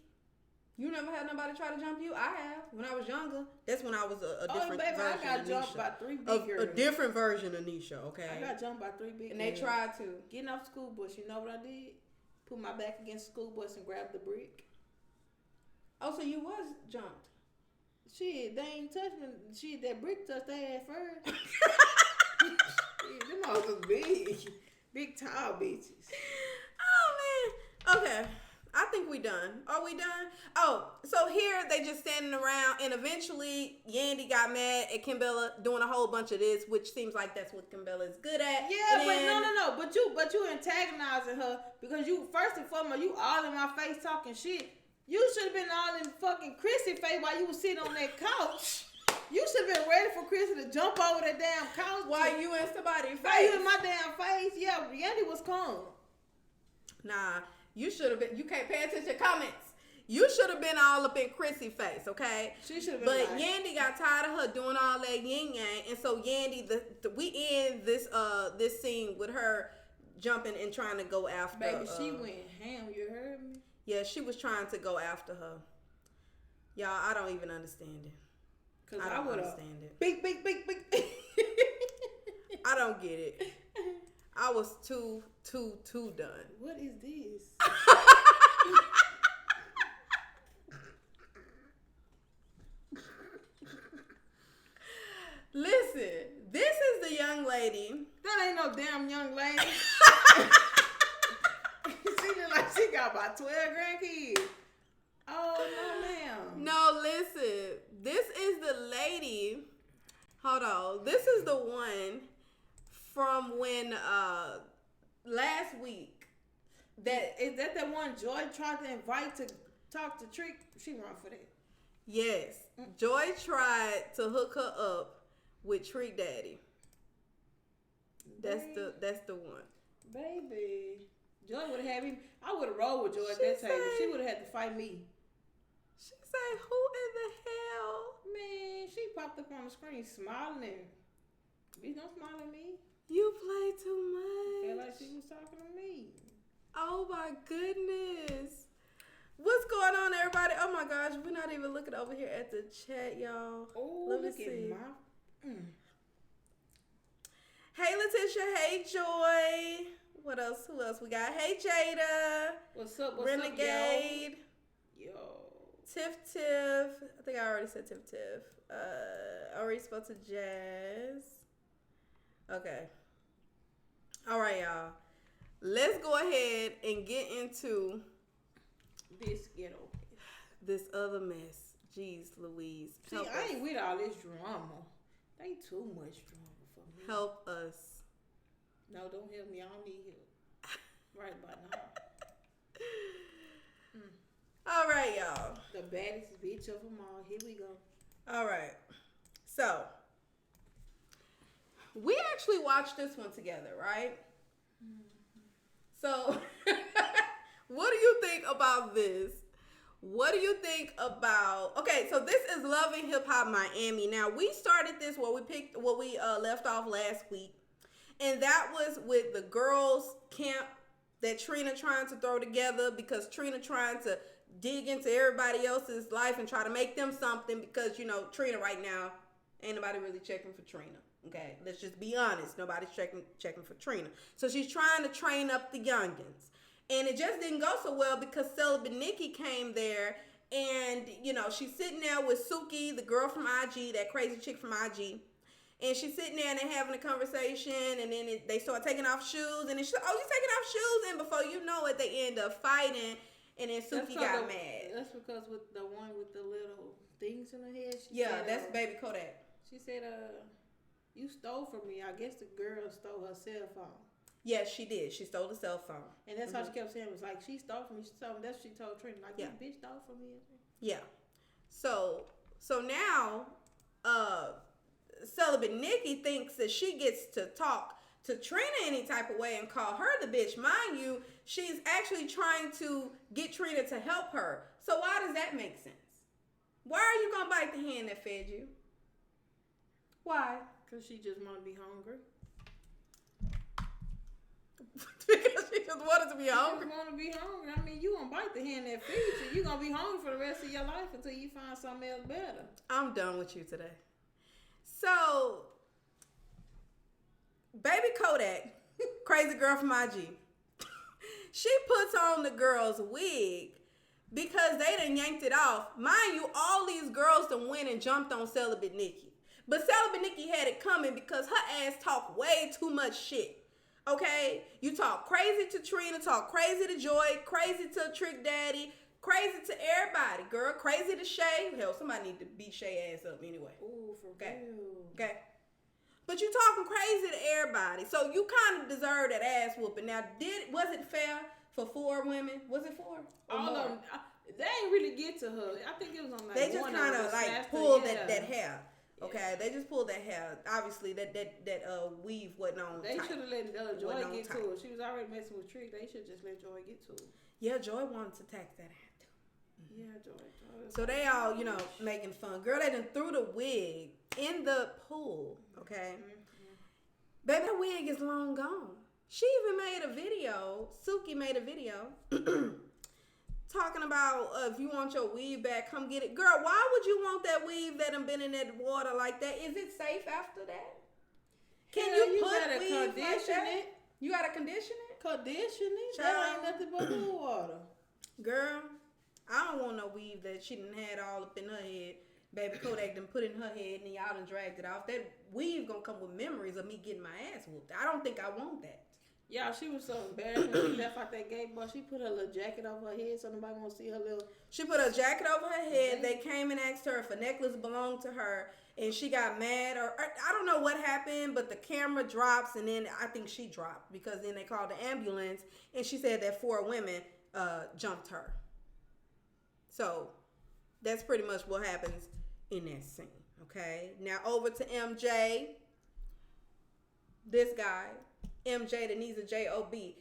You never had nobody try to jump you? I have. When I was younger. That's when I was a different version of Nesha. I got jumped by 3 big girls. A different version of Nesha, okay? I got jumped by 3 big girls. And they tried to. Getting off the school bus, you know what I did? Put my back against the school bus and grabbed the brick. Oh, so you was jumped. Shit, they ain't touched me. That brick touched their ass first. Them hoes was big. Big tall bitches. Oh, man. Okay. I think we done. Are we done? Oh, so here they just standing around, and eventually Yandy got mad at Kimbella doing a whole bunch of this, which seems like that's what Kimbella is good at. Yeah, and no. But you antagonizing her because you first and foremost you all in my face talking shit. You should have been all in fucking Chrissy face while you was sitting on that couch. You should have been ready for Chrissy to jump over that damn couch. While you in somebody's face. While you in my damn face. Yeah, Yandy was calm. Nah, you should have been. You can't pay attention to comments. You should have been all up in Chrissy face, okay? She should have been. But Yandy got tired of her doing all that yin yang, and so Yandy, we end this scene with her jumping and trying to go after. Baby, she went ham. You heard me? Yeah, she was trying to go after her. Y'all, I don't even understand it. I don't understand it. Big. I don't get it. I was too done. What is this? Listen, this is the young lady. That ain't no damn young lady. She look like she got about 12 grandkids. Oh, no, ma'am. No, listen. This is the lady. Hold on. This is the one from when last week. Is that the one Joy tried to invite to talk to Trick? She run for that. Yes. Joy tried to hook her up with Trick Daddy. That's the one. Baby. Joy would have had me. I would have rolled with Joy at that table. She would have had to fight me. She said, "Who in the hell?" Man, she popped up on the screen smiling. Bitch, don't smile at me. You play too much. I feel like she was talking to me. Oh my goodness. What's going on, everybody? Oh my gosh, we're not even looking over here at the chat, y'all. Oh, let me look see. At my... Hey, Letitia. Hey, Joy. What else? Who else we got? Hey, Jada. What's up, Renegade. Yo. Tiff. I think I already said Tiff. I already spoke to Jazz. Okay. All right, y'all. Let's go ahead and get into this ghetto. This other mess. Jeez Louise. See, I ain't with all this drama. They too much drama for me. Help us. No, don't help me. I don't need help. Right about now. All right, y'all. The baddest bitch of them all. Here we go. All right. So, we actually watched this one together, right? So, what do you think about this? What do you think about... Okay, so this is Love and Hip Hop Miami. Now, we started this where we left off last week. And that was with the girls' camp that Trina trying to throw together because Trina trying to dig into everybody else's life and try to make them something because, you know, Trina right now, ain't nobody really checking for Trina. Okay, let's just be honest. Nobody's checking for Trina. So she's trying to train up the youngins. And it just didn't go so well because Celibate Nikki came there and, you know, she's sitting there with Suki, the girl from IG, that crazy chick from IG. And she's sitting there and they're having a conversation, and then they start taking off shoes, and then she's like, "Oh, you taking off shoes?" And before you know it, they end up fighting, and then Suki got mad. That's because with the one with the little things in her head. That's Baby Kodak. She said, "You stole from me." I guess the girl stole her cell phone. Yes, she did. She stole the cell phone, and that's how she kept saying. It was like she stole from me. She told me. That's what she told Trina. Like, "This bitch stole from me." Yeah. So now, Celibate Nikki thinks that she gets to talk to Trina any type of way and call her the bitch. Mind you, she's actually trying to get Trina to help her. So why does that make sense? Why are you going to bite the hand that fed you? Why? Because she just want to be hungry. Because she just wanted to be hungry? She just want to be hungry. I mean, you going to bite the hand that feeds you. You're going to be hungry for the rest of your life until you find something else better. I'm done with you today. So, Baby Kodak, crazy girl from IG, she puts on the girl's wig because they done yanked it off. Mind you, all these girls done went and jumped on Celibate Nikki. But Celibate Nikki had it coming because her ass talked way too much shit Okay? You talk crazy to Trina, talk crazy to Joy, crazy to Trick Daddy, crazy to everybody, girl. Crazy to Shay. Hell, somebody need to beat Shay ass up anyway. Ooh, for real. Okay? But you talking crazy to everybody. So you kind of deserve that ass whooping. Now, was it fair for 4 women? Was it 4? All of them. They ain't really get to her. I think it was on like they just kind of like pulled that hair. Okay, they just pulled that hair. Obviously, that weave wasn't on. They should have let Joy get to it. She was already messing with Trick. They should just let Joy get to it. Yeah, Joy wanted to tax that hair too. Yeah, Joy. So they all, making fun. Girl, they done threw the wig in the pool. Okay, baby, that wig is long gone. She even made a video. Suki made a video. Talking about if you want your weave back, come get it. Girl, why would you want that weave that done been in that water like that? Is it safe after that? Can you put weave like that? You gotta condition it? Condition it? That ain't nothing but pool water. Girl, I don't want no weave that she done had all up in her head. Baby Kodak done put in her head and then y'all done dragged it off. That weave gonna come with memories of me getting my ass whooped. I don't think I want that. Yeah, she was so embarrassed when she left out that gate, but she put her little jacket over her head so nobody won't see her little... She put a jacket over her head. They came and asked her if a necklace belonged to her, and she got mad, or I don't know what happened, but the camera drops, and then I think she dropped, because then they called the ambulance, and she said that 4 women jumped her. So, that's pretty much what happens in that scene, okay? Now, over to MJ. This guy... MJ that needs a job. He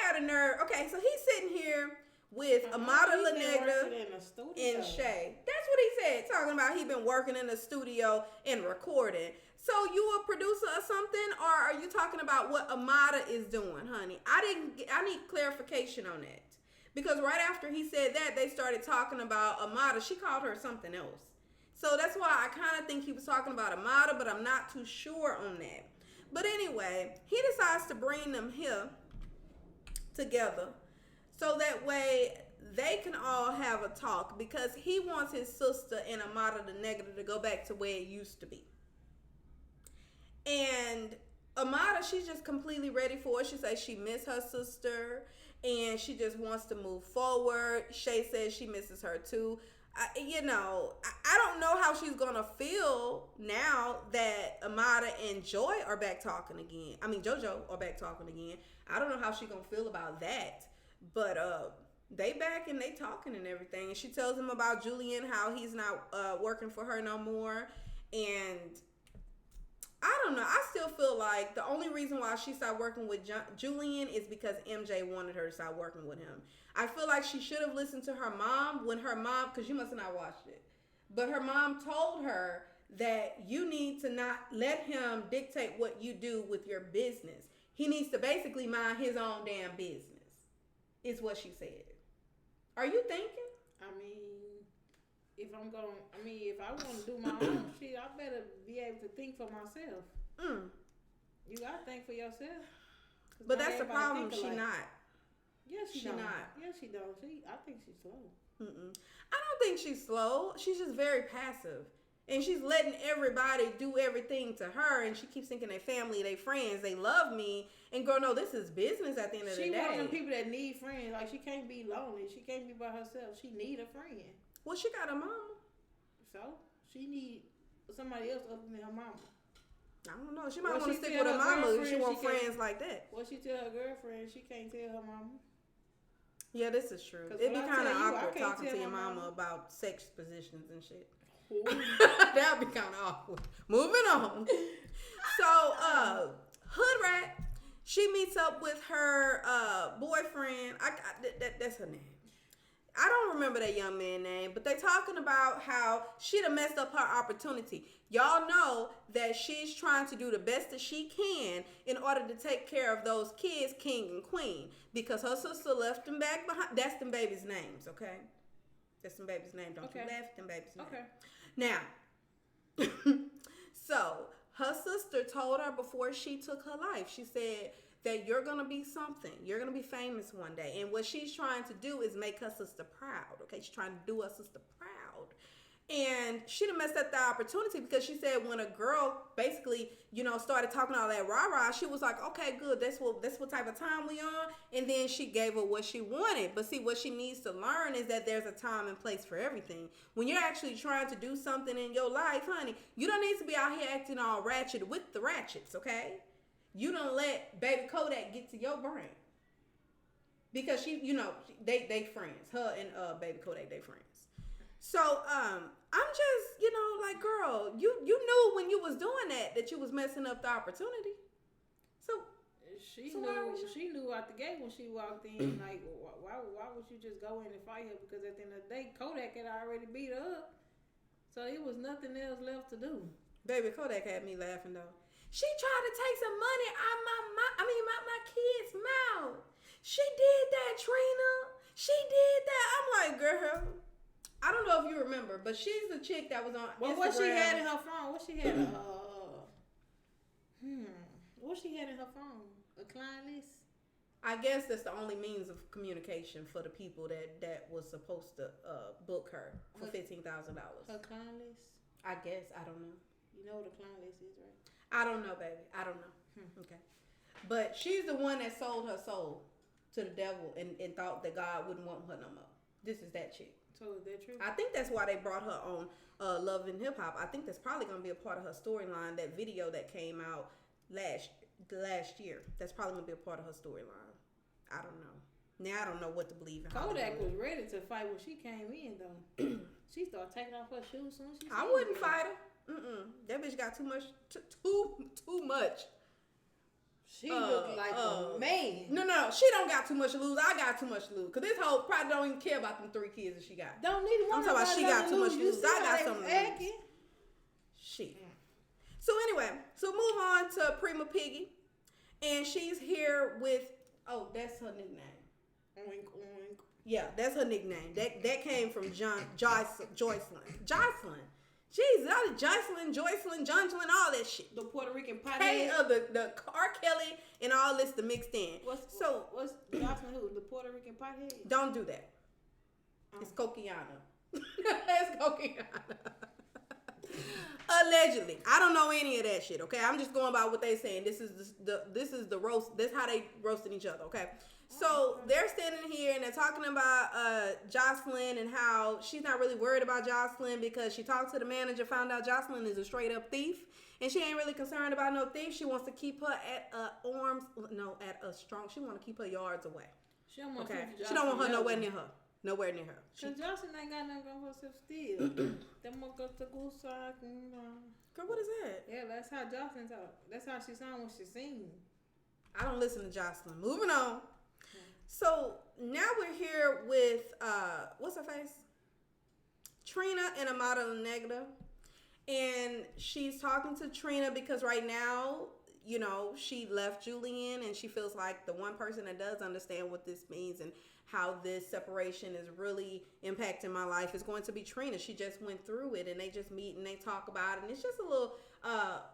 had a nerve. Okay, so he's sitting here with Amada La Negra and Shay. That's what he said, talking about he been working in the studio and recording. So you a producer or something, or are you talking about what Amada is doing, honey? I need clarification on that. Because right after he said that, they started talking about Amada. She called her something else. So that's why I kind of think he was talking about Amada, but I'm not too sure on that. But anyway, he decides to bring them here together so that way they can all have a talk, because he wants his sister and Amada the Negative to go back to where it used to be. And Amada, she's just completely ready for it. She says she misses her sister and she just wants to move forward. Shay says she misses her too. I don't know how she's gonna feel now that Amada and Joy are back talking again. I mean, JoJo are back talking again. I don't know how she's gonna feel about that. But they back and they talking and everything. And she tells him about Julian, how he's not working for her no more. And I don't know. I still feel like the only reason why she stopped working with Julian is because MJ wanted her to stop working with him. I feel like she should have listened to her mom when her mom, because you must have not watched it, but her mom told her that you need to not let him dictate what you do with your business. He needs to basically mind his own damn business, is what she said. Are you thinking? If I want to do my own shit, I better be able to think for myself. You got to think for yourself. But that's the problem. She not. Yes, she don't. Not. Yes, she don't. I think she's slow. I don't think she's slow. She's just very passive. And she's letting everybody do everything to her. And she keeps thinking they family, they friends, they love me. And girl, no, this is business at the end of the day. She one of them people that need friends. Like, she can't be lonely. She can't be by herself. She need a friend. Well, she got a mama. So, she need somebody else other than her mama. I don't know. She might want to stick with her mama if she want friends like that. What she tell her girlfriend, she can't tell her mama. Yeah, this is true. It'd be kind of awkward talking to your mama about sex positions and shit. That'd be kind of awkward. Moving on. So, Hood Rat, she meets up with her boyfriend. That's her name. I don't remember that young man's name, but they talking about how she done messed up her opportunity. Y'all know that she's trying to do the best that she can in order to take care of those kids, king and queen, because her sister left them back behind. That's them babies' names, okay? That's them babies' names. Don't you left them babies' names. Okay. Now, so her sister told her before she took her life, she said that you're going to be something. You're going to be famous one day. And what she's trying to do is make her sister proud, okay? She's trying to do her sister proud. And she done messed up the opportunity because she said when a girl basically, started talking all that rah-rah, she was like, okay, good, that's what type of time we on. And then she gave her what she wanted. But see, what she needs to learn is that there's a time and place for everything. When you're actually trying to do something in your life, honey, you don't need to be out here acting all ratchet with the ratchets, okay? You don't let Baby Kodak get to your brain. Because they friends. Her and Baby Kodak, they friends. So, I'm just, like, girl, you knew when you was doing that you was messing up the opportunity. So she knew out the gate when she walked in, like, why would you just go in and fight her? Because at the end of the day, Kodak had already beat her up. So it was nothing else left to do. Baby, Kodak had me laughing, though. She tried to take some money out my kid's mouth. She did that, Trina. She did that. I'm like, girl, I don't know if you remember, but she's the chick that was on Instagram. What she had in her phone? What she had? What she had in her phone? A client list? I guess that's the only means of communication for the people that was supposed to book her for $15,000. Her client list? I guess. I don't know. You know what a client list is, right? I don't know, baby. I don't know. Okay. But she's the one that sold her soul to the devil and thought that God wouldn't want her no more. This is that chick. So is that true? I think that's why they brought her on Love and Hip Hop. I think that's probably going to be a part of her storyline. That video that came out last year. That's probably going to be a part of her storyline. I don't know. Now I don't know what to believe in. Kodak was ready to fight when she came in, though. She started taking off her shoes soon as she I wouldn't fight her. That bitch got too much. Too much. She looked like a man. No, she don't got too much to lose. I got too much to lose. Because this hoe probably don't even care about them 3 kids that she got. Don't need one. I'm talking about she got too much to lose. I got something to lose. Shit. So anyway, move on to Prima Piggy. And she's here with, that's her nickname. Oink, oink. Yeah, that's her nickname. That came from Joycelyn. Jesus, all the Joycelyn, all that shit. The Puerto Rican pothead. Hey, the R. Kelly and all this the mixed in. What's Joycelyn who? The Puerto Rican pothead? Don't do that. It's Coquiana. It's Coquiana. Allegedly. I don't know any of that shit, okay? I'm just going by what they saying. This is the roast. This is how they roasting each other, okay? So they're standing here and they're talking about Jocelyn and how she's not really worried about Jocelyn because she talked to the manager, found out Jocelyn is a straight up thief, and she ain't really concerned about no thief. She wants to keep her at she want to keep her yards away. She don't want She don't want her nowhere near her. Nowhere near her. Because Jocelyn ain't got nothing going for herself still. Girl, what is that? Yeah, that's how Jocelyn talk. That's how she sound when she sing. I don't listen to Jocelyn. Moving on. So now we're here with what's her face? Trina and Amada Negra. And she's talking to Trina because right now, she left Julian and she feels like the one person that does understand what this means and how this separation is really impacting my life is going to be Trina. She just went through it and they just meet and they talk about it. And it's just a little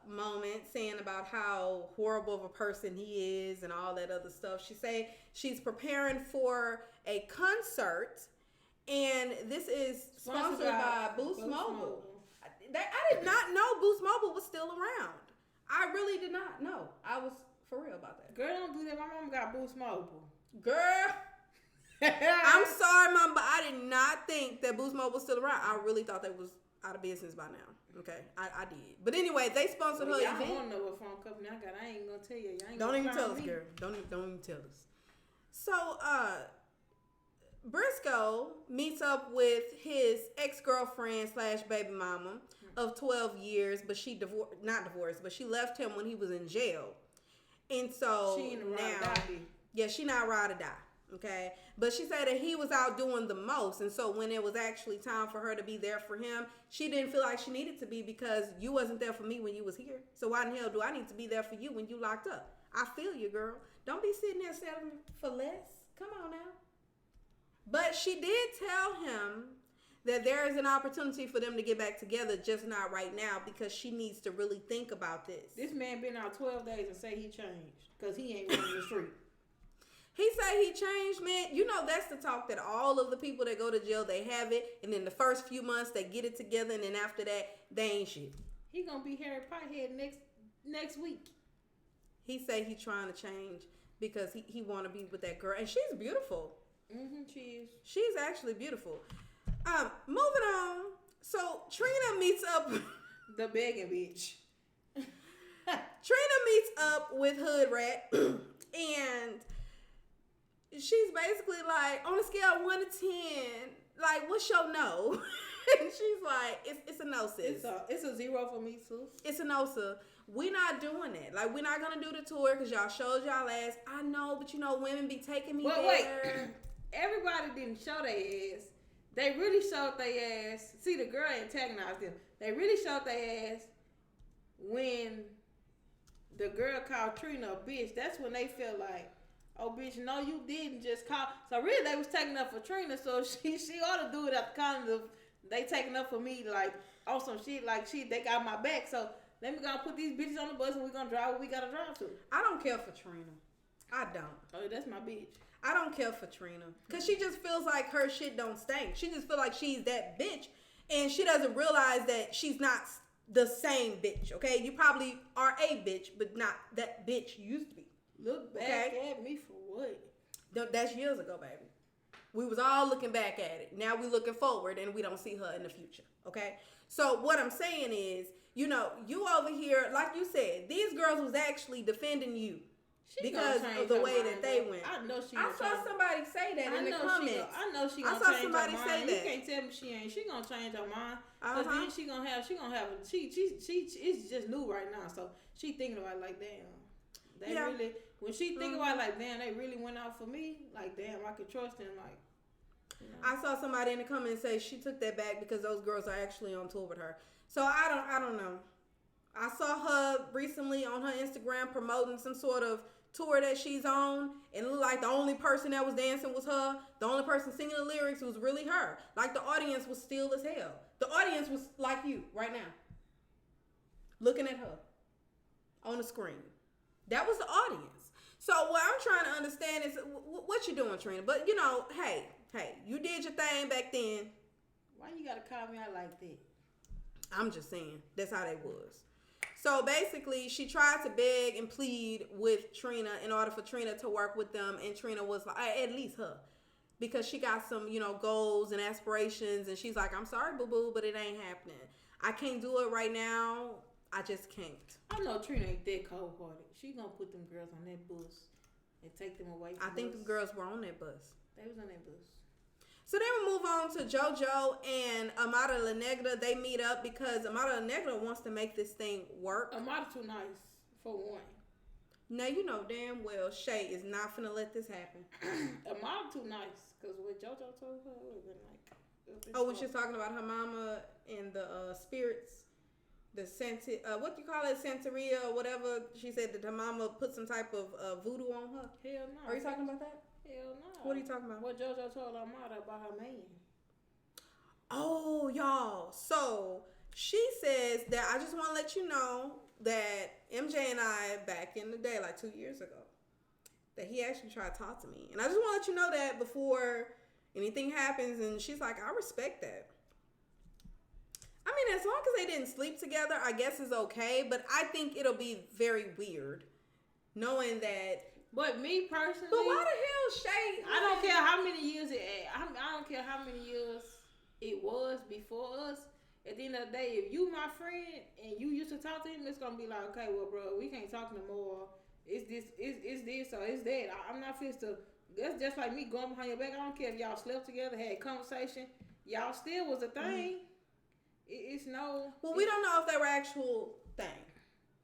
moment saying about how horrible of a person he is and all that other stuff. She say she's preparing for a concert and this is sponsored by Boost Mobile. I did not know Boost Mobile was still around. I really did not know. I was for real about that. Girl, don't do that. My mom got Boost Mobile. Girl, I'm sorry, Mom, but I did not think that Boost Mobile was still around. I really thought they was out of business by now. Okay, I did. But anyway, they sponsored her event. I don't know what phone company I got. I ain't gonna tell you. Don't even tell us, girl. Don't even tell us. So, Briscoe meets up with his ex-girlfriend / baby mama of 12 years, but she not divorced, but she left him when he was in jail. And so she ain't now, she not ride or die. Okay, but she said that he was out doing the most, and so when it was actually time for her to be there for him, she didn't feel like she needed to be because you wasn't there for me when you was here. So why in hell do I need to be there for you when you locked up? I feel you, girl. Don't be sitting there settling for less. Come on now. But she did tell him that there is an opportunity for them to get back together, just not right now because she needs to really think about this. This man been out 12 days and say he changed because he ain't running the street. He say he changed, man. You know that's the talk that all of the people that go to jail, they have it, and then the first few months they get it together, and then after that they ain't shit. He gonna be Harry Pothead next week. He say he trying to change because he want to be with that girl, and she's beautiful. She is. She's actually beautiful. Moving on. So Trina meets up. The begging bitch. Trina meets up with Hood Rat, and she's basically like, on a scale of 1 to 10, like, what's your no? And she's like, it's a no, sis. It's a 0 for me, sis. It's a no, sis. We not doing it. Like, we're not gonna do the tour because y'all showed y'all ass. I know, but you know, women be taking me there. But wait, everybody didn't show their ass. They really showed their ass. See, the girl antagonized them. They really showed their ass when the girl called Trina a bitch. That's when they felt like, oh, bitch, no, you didn't just call. So really, they was taking up for Trina. So she ought to do it at the kind of, they taking up for me, like, oh, some shit, like, they got my back. So let me go put these bitches on the bus and we gonna drive where we gotta drive to. I don't care for Trina. I don't. Oh, that's my bitch. I don't care for Trina. Because she just feels like her shit don't stink. She just feel like she's that bitch. And she doesn't realize that she's not the same bitch, okay? You probably are a bitch, but not that bitch you used to be. Look back at me for what? That's years ago, baby. We was all looking back at it. Now we looking forward and we don't see her in the future, okay? So what I'm saying is, you know, you over here, like you said, these girls was actually defending you. Because of the way that they went. I know she. I saw somebody say that in the comments. I know she gonna change her mind. You can't tell me she ain't. She gonna change her mind. Cause then she gonna have. She it's just new right now. So she thinking about it like, damn. They really. When she thinking about it like, damn, they really went out for me. Like, damn, I could trust them. Like. You know. I saw somebody in the comments say she took that back because those girls are actually on tour with her. So I don't know. I saw her recently on her Instagram promoting some sort of tour that she's on, and it looked like the only person that was dancing was her. The only person singing the lyrics was really her. Like, the audience was still as hell. The audience was like you right now, looking at her on the screen. That was the audience. So what I'm trying to understand is what you doing, Trina. But you know, hey, you did your thing back then. Why you gotta call me out like that? I'm just saying that's how they was. So basically, she tried to beg and plead with Trina in order for Trina to work with them. And Trina was like, at least her. Because she got some, you know, goals and aspirations. And she's like, I'm sorry, boo-boo, but it ain't happening. I can't do it right now. I just can't. I know Trina ain't that cold-hearted. She gonna put them girls on that bus and take them away from I think the girls were on that bus. They was on that bus. So then we move on to JoJo and Amara La Negra. They meet up because Amara La Negra wants to make this thing work. Amara too nice, for one. Now, you know damn well Shay is not finna let this happen. Amara too nice, because what JoJo told her, it would have been like... when she's talking about her mama and the spirits, the what do you call it, Santeria or whatever. She said that her mama put some type of voodoo on her. Hell no. Are you talking about that? Hell no. What are you talking about? What JoJo told Amara about her man. Oh, y'all. So she says that I just want to let you know that MJ and I, back in the day, like 2 years ago, that he actually tried to talk to me. And I just want to let you know that before anything happens. And she's like, I respect that. I mean, as long as they didn't sleep together, I guess it's okay. But I think it'll be very weird knowing that. But me personally, but why the hell Shay? I don't care how many years I don't care how many years it was before us. At the end of the day, if you my friend and you used to talk to him, it's gonna be like, okay, well, bro, we can't talk no more. It's this or it's that. I'm not fixed to. That's just like me going behind your back. I don't care if y'all slept together, had a conversation. Y'all still was a thing. It's no. Well, we don't know if they were actual thing.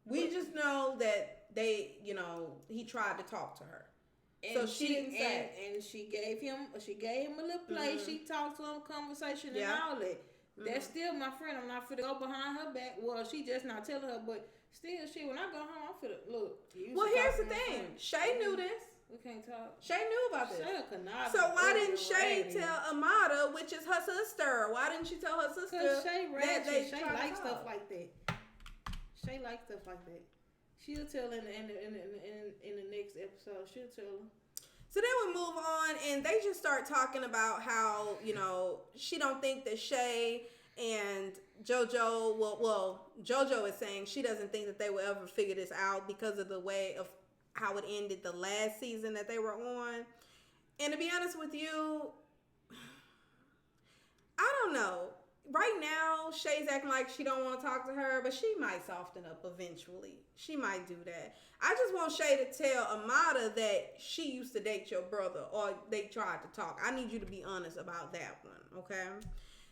We just know that they, you know, he tried to talk to her. And so she didn't say. And she gave him a little place. Mm-hmm. She talked to him, conversation and all that. Mm-hmm. That's still my friend. I'm not finna go behind her back. Well, she just not telling her, but still, shit, when I go home, I'm finna, look. Well, here's the thing. Shay knew this. We can't talk. Shay knew about this. So why didn't Shay tell Amada, which is her sister? Why didn't she tell her sister? Because Shay ratchet. Shay likes stuff like that. Shay likes stuff like that. She'll tell in the next episode. She'll tell her. So then we move on, and they just start talking about how, she don't think that Shay and JoJo, well, JoJo is saying she doesn't think that they will ever figure this out because of the way of how it ended the last season that they were on. And to be honest with you, I don't know. Right now, Shay's acting like she don't want to talk to her, but she might soften up eventually. She might do that. I just want Shay to tell Amada that she used to date your brother, or they tried to talk. I need you to be honest about that one, okay?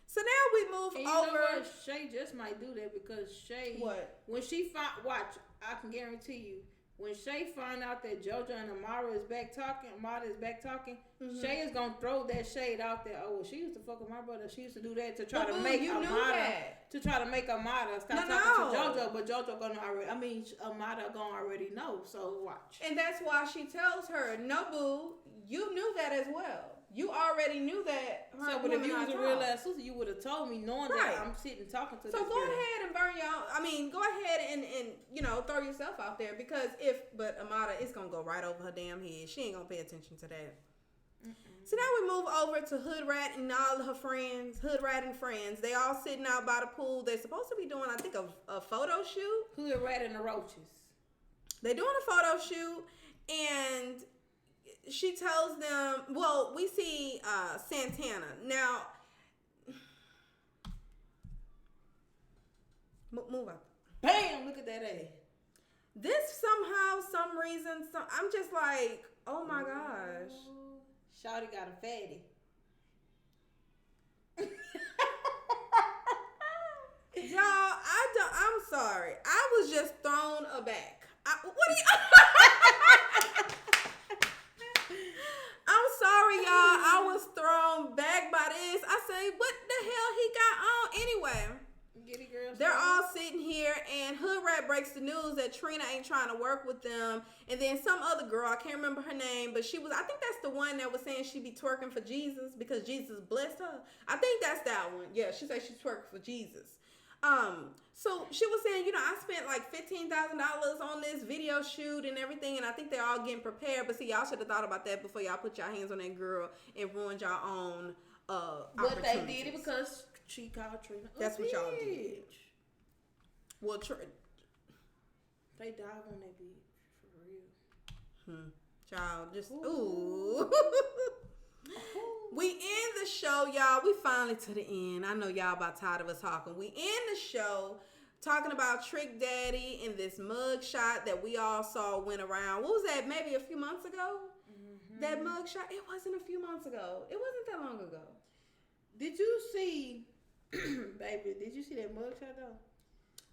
So now we move over. You know what? Shay just might do that because Shay... What? When she watch, I can guarantee you, when Shay find out that JoJo and Amada is back talking, Shay is gonna throw that shade out there. Oh, well, she used to fuck with my brother. She used to do that to try to make Amada stop talking to JoJo. But JoJo Amada gonna already know. So watch. And that's why she tells her, "No, boo, you knew that as well. You already knew that." But if you was a real ass sister, you would have told me, knowing that I'm sitting talking to. So go ahead and burn y'all. Go ahead and throw yourself out there, because but Amada, it's gonna go right over her damn head. She ain't gonna pay attention to that. So now we move over to Hood Rat and all of her friends. Hood Rat and friends. They all sitting out by the pool. They're supposed to be doing, I think, a photo shoot. Hood Rat and the Roaches. They're doing a photo shoot, and she tells them, well, we see Santana. Now, move up. Bam! Look at that ass. This somehow, some reason, I'm just like, oh my gosh. Shawty got a fatty. Y'all, I'm sorry. I was just thrown aback. I'm sorry, y'all. I was thrown back by this. I say, what the hell he got on anyway? They're all sitting here, and Hood Rat breaks the news that Trina ain't trying to work with them. And then some other girl, I can't remember her name, but I think that's the one that was saying she be twerking for Jesus because Jesus blessed her. I think that's that one. Yeah, she said she's twerking for Jesus. So she was saying, I spent like $15,000 on this video shoot and everything, and I think they're all getting prepared. But see, y'all should have thought about that before y'all put y'all hands on that girl and ruined y'all own But they did it because she called Trina. That's what y'all did. Well, they dive on that bitch for real. Child, just ooh. We end the show, y'all. We finally to the end. I know y'all about tired of us talking. We end the show talking about Trick Daddy and this mug shot that we all saw went around. What was that? Maybe a few months ago? Mm-hmm. That mug shot? It wasn't a few months ago. It wasn't that long ago. Did you see, baby, did you see that mug shot though?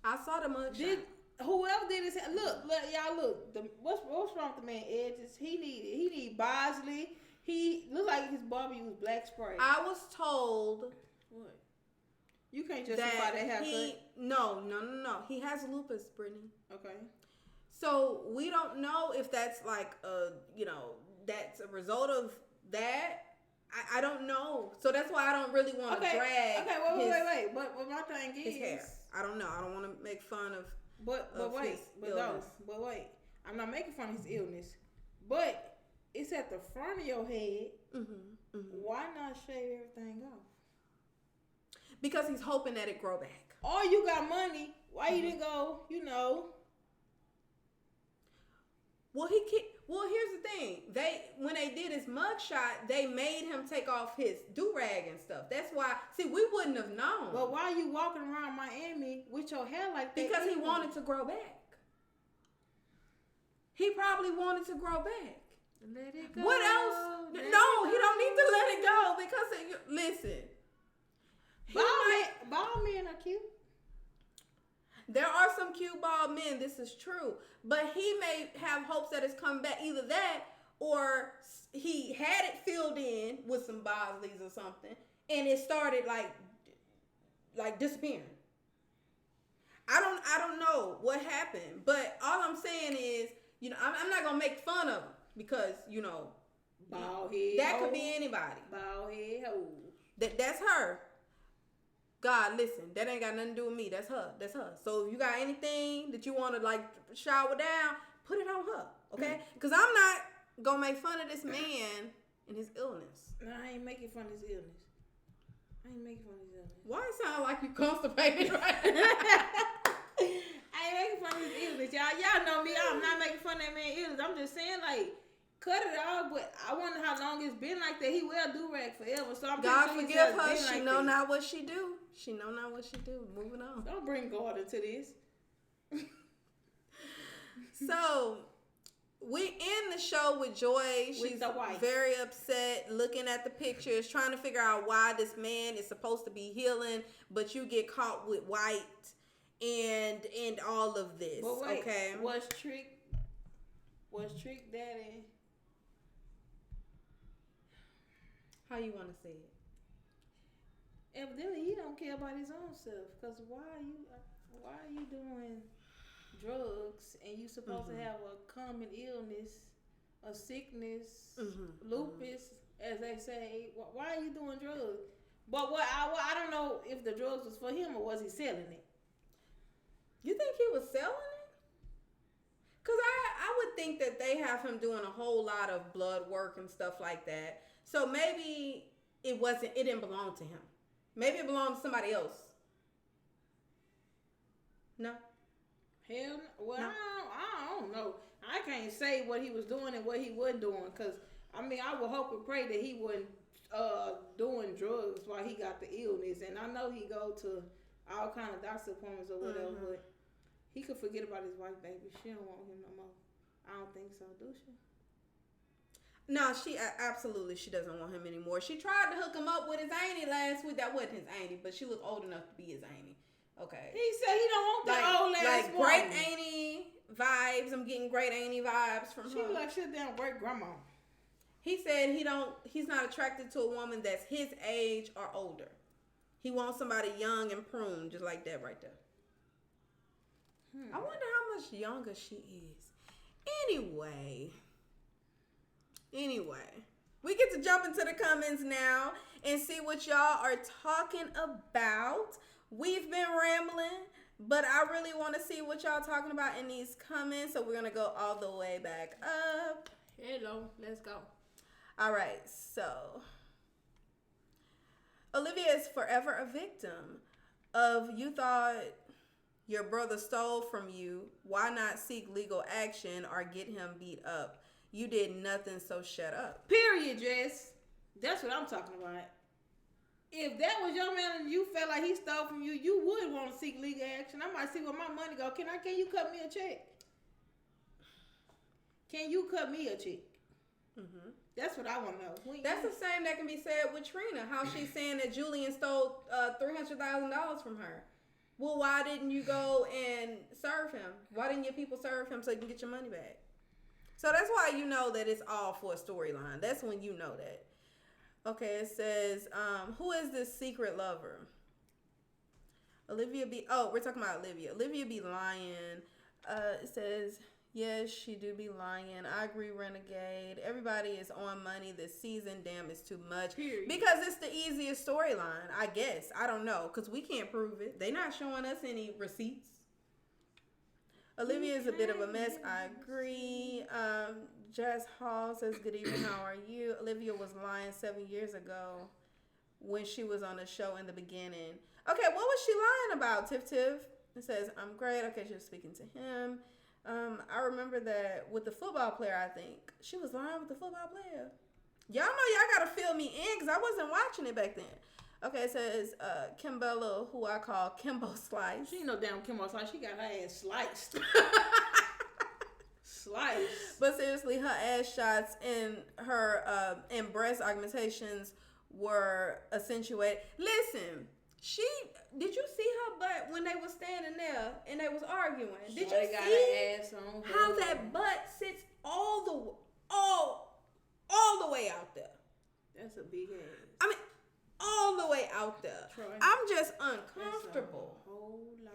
I saw the mug shot. Whoever did this, look, y'all look. What's wrong with the man edges? He need Bosley. He looked like his barber used black spray. I was told. What? You can't justify that haircut. No. He has lupus, Brittany. Okay. So we don't know if that's like that's a result of that. I don't know. So that's why I don't really want to drag. Okay, wait. But my thing is, his hair. I don't know. I don't want to make fun of. But wait. I'm not making fun of his illness. But it's at the front of your head. Mm-hmm, mm-hmm. Why not shave everything off? Because he's hoping that it grow back. Or you got money. Why you didn't go? Well, here's the thing. When they did his mugshot, they made him take off his do-rag and stuff. That's why. See, we wouldn't have known. But why are you walking around Miami with your hair like that? Because he wanted to grow back. He probably wanted to grow back. Let it go. What else? He don't need to let it go because listen. Bald men are cute. There are some cute bald men. This is true, but he may have hopes that it's coming back. Either that, or he had it filled in with some Bosleys or something, and it started like disappearing. I don't know what happened, but all I'm saying is, I'm not gonna make fun of him. Because, bald head. That could be anybody. Bald head. That's her. God, listen, that ain't got nothing to do with me. That's her. So if you got anything that you want to shower down, put it on her. Okay? Because I'm not gonna make fun of this man and his illness. No, I ain't making fun of his illness. Why it sound like you constipated right now? I ain't making fun of his illness, y'all. Y'all know me. I'm not making fun of that man's illness. I'm just saying, like, cut it off. But I wonder how long it's been like that. He will do rag forever. So I'm God sure forgive her. She like know not what she do. She know not what she do. Moving on. Don't bring God into this. So we end the show with Joy. She's very upset, looking at the pictures, trying to figure out why this man is supposed to be healing, but you get caught with white and all of this. But wait, okay. Was Trick Daddy? How you want to say it? Evidently, he don't care about his own self. Cause why are you doing drugs and you supposed to have a common illness, a sickness, lupus, as they say? Why are you doing drugs? But I don't know if the drugs was for him or was he selling it. You think he was selling it? Because I would think that they have him doing a whole lot of blood work and stuff like that. So maybe it didn't belong to him. Maybe it belonged to somebody else. No? Hell no. Well, no. I don't know. I can't say what he was doing and what he wasn't doing. Because, I mean, I would hope and pray that he wasn't doing drugs while he got the illness. And I know he go to all kind of doctor appointments or whatever, but he could forget about his wife, baby. She don't want him no more. I don't think so, do she? No, she doesn't want him anymore. She tried to hook him up with his auntie last week. That wasn't his auntie, but she was old enough to be his auntie. Okay. He said he don't want the old ass woman. Great auntie vibes. I'm getting great auntie vibes from her. She like she's damn great grandma. He said he's not attracted to a woman that's his age or older. He wants somebody young and prune, just like that right there. I wonder how much younger she is. Anyway, we get to jump into the comments now and see what y'all are talking about. We've been rambling, but I really want to see what y'all talking about in these comments, so we're going to go all the way back up. Hello, let's go. All right, so Olivia is forever a victim of you thought your brother stole from you. Why not seek legal action or get him beat up? You did nothing, so shut up. Period, Jess. That's what I'm talking about. If that was your man and you felt like he stole from you, you would want to seek legal action. I might see where my money go. Can you cut me a check? Can you cut me a check? Mm-hmm. That's what I want to know. That's the same that can be said with Trina. How she's saying that Julian stole $300,000 from her. Well, why didn't you go and serve him? Why didn't your people serve him so you can get your money back? So that's why you know that it's all for a storyline. That's when you know that. Okay, it says, who is this secret lover? We're talking about Olivia. Olivia be lying. It says, yes, she do be lying. I agree, Renegade. Everybody is on money this season. Damn, it's too much. Period. Because it's the easiest storyline, I guess. I don't know, because we can't prove it. They not showing us any receipts. Olivia is a bit of a mess. I agree. Jess Hall says, good evening. How are you? Olivia was lying 7 years ago when she was on the show in the beginning. Okay, what was she lying about, Tiff? It says, I'm great. Okay, she was speaking to him. I remember that with the football player, I think. She was lying with the football player. Y'all know y'all got to fill me in because I wasn't watching it back then. Okay, it says Kimbella, who I call Kimbo Slice. She ain't no damn Kimbo Slice. She got her ass sliced. Sliced. But seriously, her ass shots and her and breast augmentations were accentuated. Listen, did you see her butt when they was standing there and they was arguing? Did you see her ass on her. How that butt sits all the way out there? That's a big ass. I mean, all the way out there. Troy, I'm just uncomfortable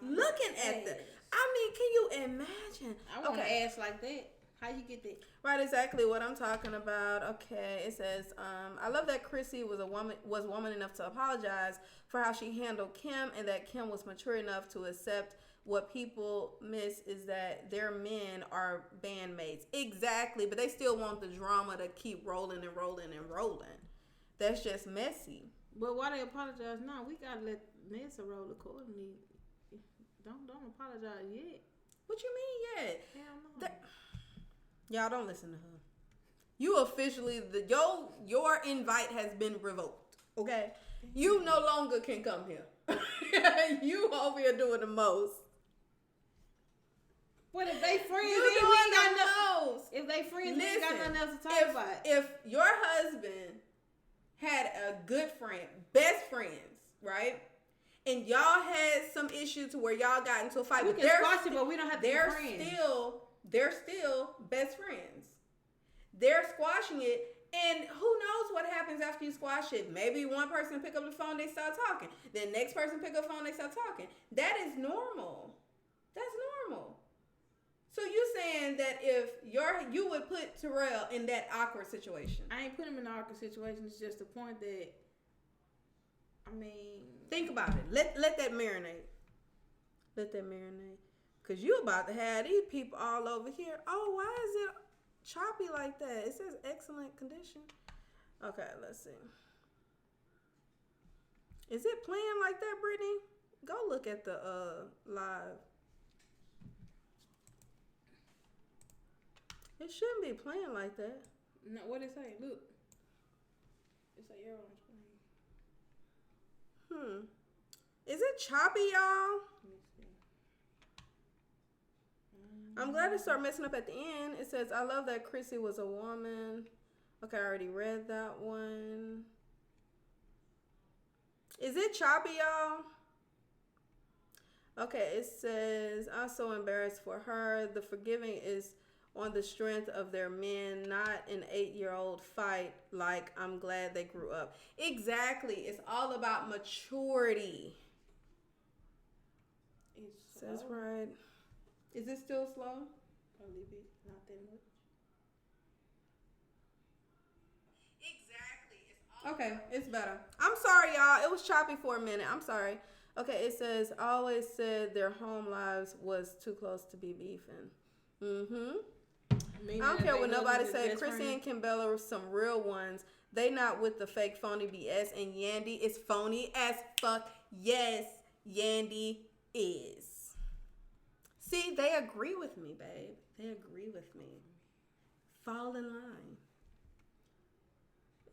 looking at that. I mean, can you imagine? I want an ass like that. How you get that? Right, exactly what I'm talking about. Okay, it says, I love that Chrissy was woman enough to apologize for how she handled Kim, and that Kim was mature enough to accept What people miss is that their men are bandmates. Exactly, but they still want the drama to keep rolling and rolling and rolling. That's just messy. But why they apologize now? We gotta let Nesha roll accordingly. Don't apologize yet. What you mean yet? Hell no. Y'all don't listen to her. You officially your invite has been revoked. Okay, you no longer can come here. You over here doing the most. But if they friends, you doing the most. If they friends, they ain't got nothing else to talk about. If your husband had a good friend, best friends, right? And y'all had some issue to where y'all got into a fight. We can squash it, but we don't have to be friends. They're still best friends. They're squashing it, and who knows what happens after you squash it. Maybe one person pick up the phone, they start talking. Then next person pick up the phone, they start talking. That is normal. That's normal. So you saying that if you would put Terrell in that awkward situation? I ain't put him in an awkward situation. It's just the point that, I mean, think about it. Let that marinate. Let that marinate. Cause you about to have these people all over here. Oh, why is it choppy like that? It says excellent condition. Okay, let's see. Is it playing like that, Brittany? Go look at the live. It shouldn't be playing like that. No, what it say? Look. It's a arrow on the screen. Is it choppy, y'all? Let me see. I'm glad it started messing up at the end. It says, I love that Chrissy was a woman. Okay, I already read that one. Is it choppy, y'all? Okay, it says, I'm so embarrassed for her. The forgiving is on the strength of their men, not an 8-year-old fight. Like, I'm glad they grew up. Exactly. It's all about maturity. It's says right. Is it still slow? A little bit, not that much. Exactly. It's all okay, it's better. I'm sorry, y'all. It was choppy for a minute. I'm sorry. Okay, it says, I always said their home lives was too close to be beefing. I don't care what nobody say. Chrissy and Kimbella are some real ones. They not with the fake phony BS. And Yandy is phony as fuck. Yes, Yandy is. See, they agree with me, babe. They agree with me. Fall in line.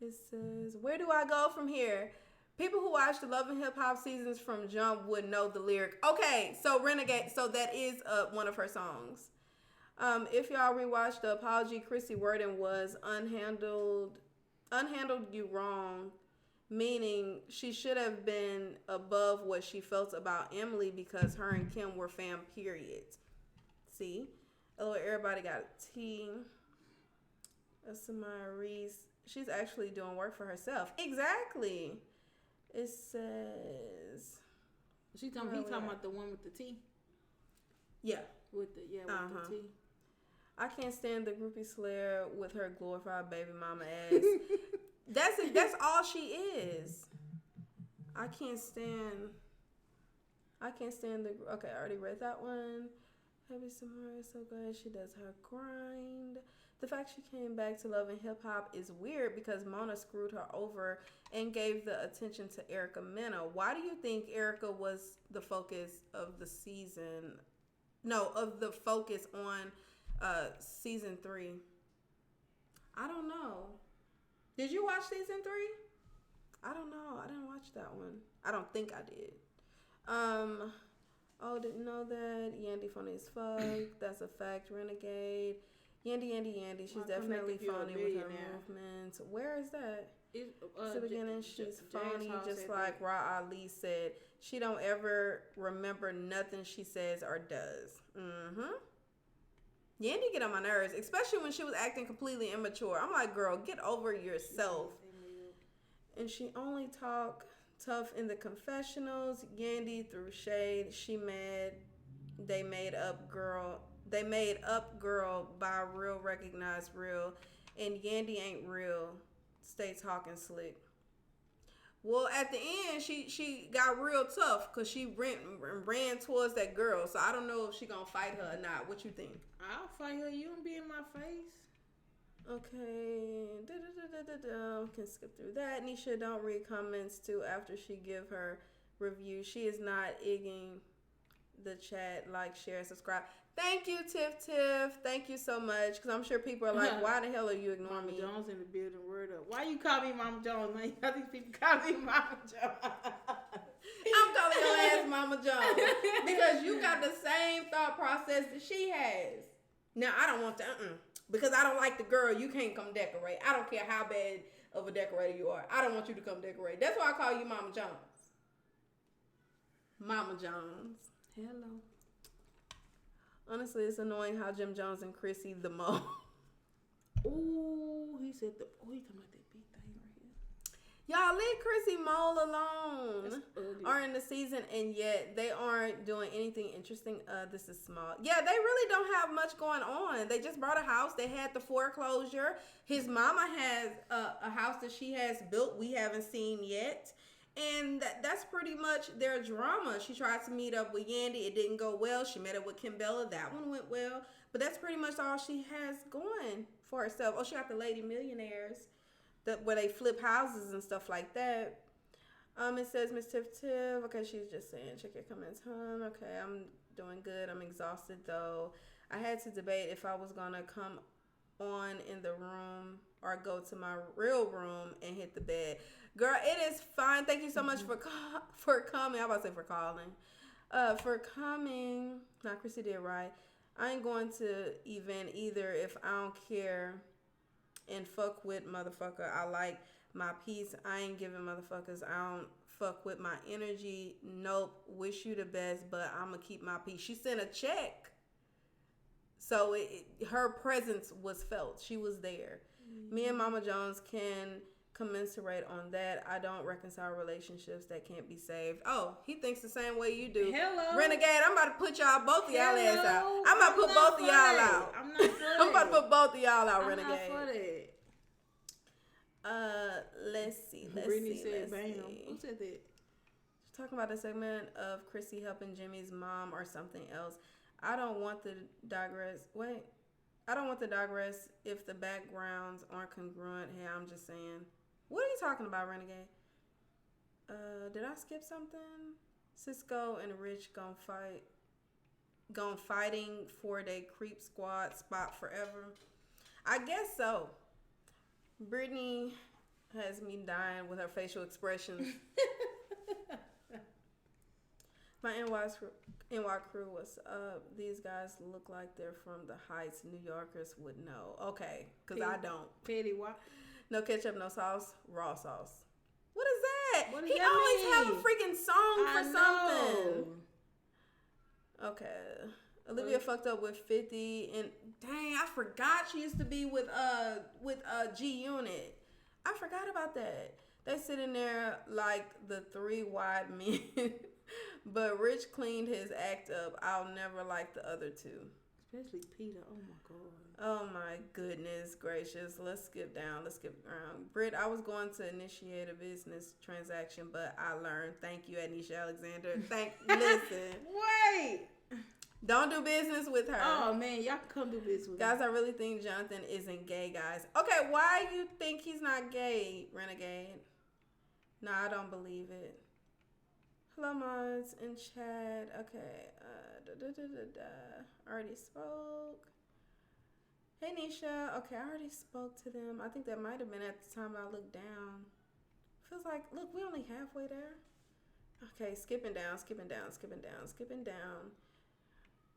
It says, where do I go from here? People who watch the Love and Hip Hop seasons from Jump would know the lyric. Okay, so Renegade, so that is one of her songs. If y'all rewatch the apology, Chrissy Worden was unhandled you wrong, meaning she should have been above what she felt about Emily because her and Kim were fam, period. See? Oh, everybody got a T. Samaya Reese. She's actually doing work for herself. Exactly. It says... He talking about the one with the T? Yeah. With the T. I can't stand the groupie Slayer with her glorified baby mama ass. That's all she is. I can't stand the. Okay, I already read that one. Baby Samara is so glad she does her grind. The fact she came back to Love and Hip Hop is weird because Mona screwed her over and gave the attention to Erica Mena. Why do you think Erica was the focus of the season? No, of the focus on season 3. I don't know. Did you watch season 3? I don't know. I didn't watch that one. I don't think I did. Oh, didn't know that. Yandy funny as fuck. That's a fact. Renegade. Yandy. She's definitely funny with her movements. Where is that? At the beginning, she's phony, just like Ra Ali said. She don't ever remember nothing she says or does. Yandy get on my nerves, especially when she was acting completely immature. I'm like, girl, get over yourself. And she only talk tough in the confessionals. Yandy threw shade. She mad. They made up girl by real, recognize real. And Yandy ain't real. Stay talking slick. Well, at the end, she got real tough because she ran towards that girl. So I don't know if she gonna fight her or not. What you think? I'll fight her. You don't be in my face. Okay. Can skip through that. Nesha, don't read comments too after she give her review. She is not egging the chat. Like, share, subscribe. Thank you, Tiff. Thank you so much. Because I'm sure people are like, why the hell are you ignoring me? Mama Jones in the building. Word up. Why you call me Mama Jones, man? All these people call me Mama Jones. I'm calling your ass Mama Jones. Because you got the same thought process that she has. Now, I don't want to, because I don't like the girl, you can't come decorate. I don't care how bad of a decorator you are. I don't want you to come decorate. That's why I call you Mama Jones. Mama Jones. Hello. Honestly, it's annoying how Jim Jones and Chrissy the most. Ooh, he said he talking about that big thing right here. Y'all leave Chrissy Mole alone. Are in the season, and yet they aren't doing anything interesting. This is small. Yeah, they really don't have much going on. They just bought a house. They had the foreclosure. His mama has a house that she has built. We haven't seen yet. And that's pretty much their drama. She tried to meet up with Yandy. It didn't go well. She met up with Kimbella. That one went well. But that's pretty much all she has going for herself. Oh, she got the Lady Millionaires, where they flip houses and stuff like that. It says, Miss Tiff. Okay, she's just saying, check your comments, hon. Okay, I'm doing good. I'm exhausted, though. I had to debate if I was going to come on in the room or go to my real room and hit the bed. Girl, it is fine. Thank you so much for coming. I was about to say for calling. For coming. Now, Chrissy did right. I ain't going to event either if I don't care and fuck with motherfucker. I like my peace. I ain't giving motherfuckers. I don't fuck with my energy. Nope. Wish you the best, but I'm going to keep my peace. She sent a check. So her presence was felt. She was there. Me and Mama Jones can commensurate on that. I don't reconcile relationships that can't be saved. Oh, he thinks the same way you do. Hello. Renegade, I'm about to put both of y'all ass out. I'm about to put both of y'all out. I'm not for that. I'm about to put both of y'all out, Renegade. I'm not for that. Let's see. Brittany said bam. Who said that? Talking about the segment of Chrissy helping Jimmy's mom or something else. I don't want to digress. I don't want to digress if the backgrounds aren't congruent. Hey, I'm just saying. What are you talking about, Renegade? Did I skip something? Cisco and Rich gone fighting for their creep squad spot forever. I guess so. Brittany has me dying with her facial expressions. My NY crew, what's up? These guys look like they're from the Heights. New Yorkers would know. Okay, because I don't. Petty what? No ketchup, no sauce, raw sauce. What is that? What does he that always mean? have a freaking song for something. Okay. Olivia fucked up with 50 and dang, I forgot she used to be with G Unit. I forgot about that. They sitting there like the three wide men. But Rich cleaned his act up. I'll never like the other two. Especially Peter. Oh my god. Oh my goodness gracious. Let's skip down. Let's skip around. Britt, I was going to initiate a business transaction, but I learned. Thank you, Anisha Alexander. Listen. Wait. Don't do business with her. Oh man, y'all can come do business with guys. me. I really think Jonathan isn't gay, guys. Okay, why you think he's not gay, Renegade? No, I don't believe it. Hello, mods in chat. Okay. Already spoke. Hey, Nesha. Okay, I already spoke to them. I think that might have been at the time I looked down. Feels like, look, we only halfway there. Okay, skipping down.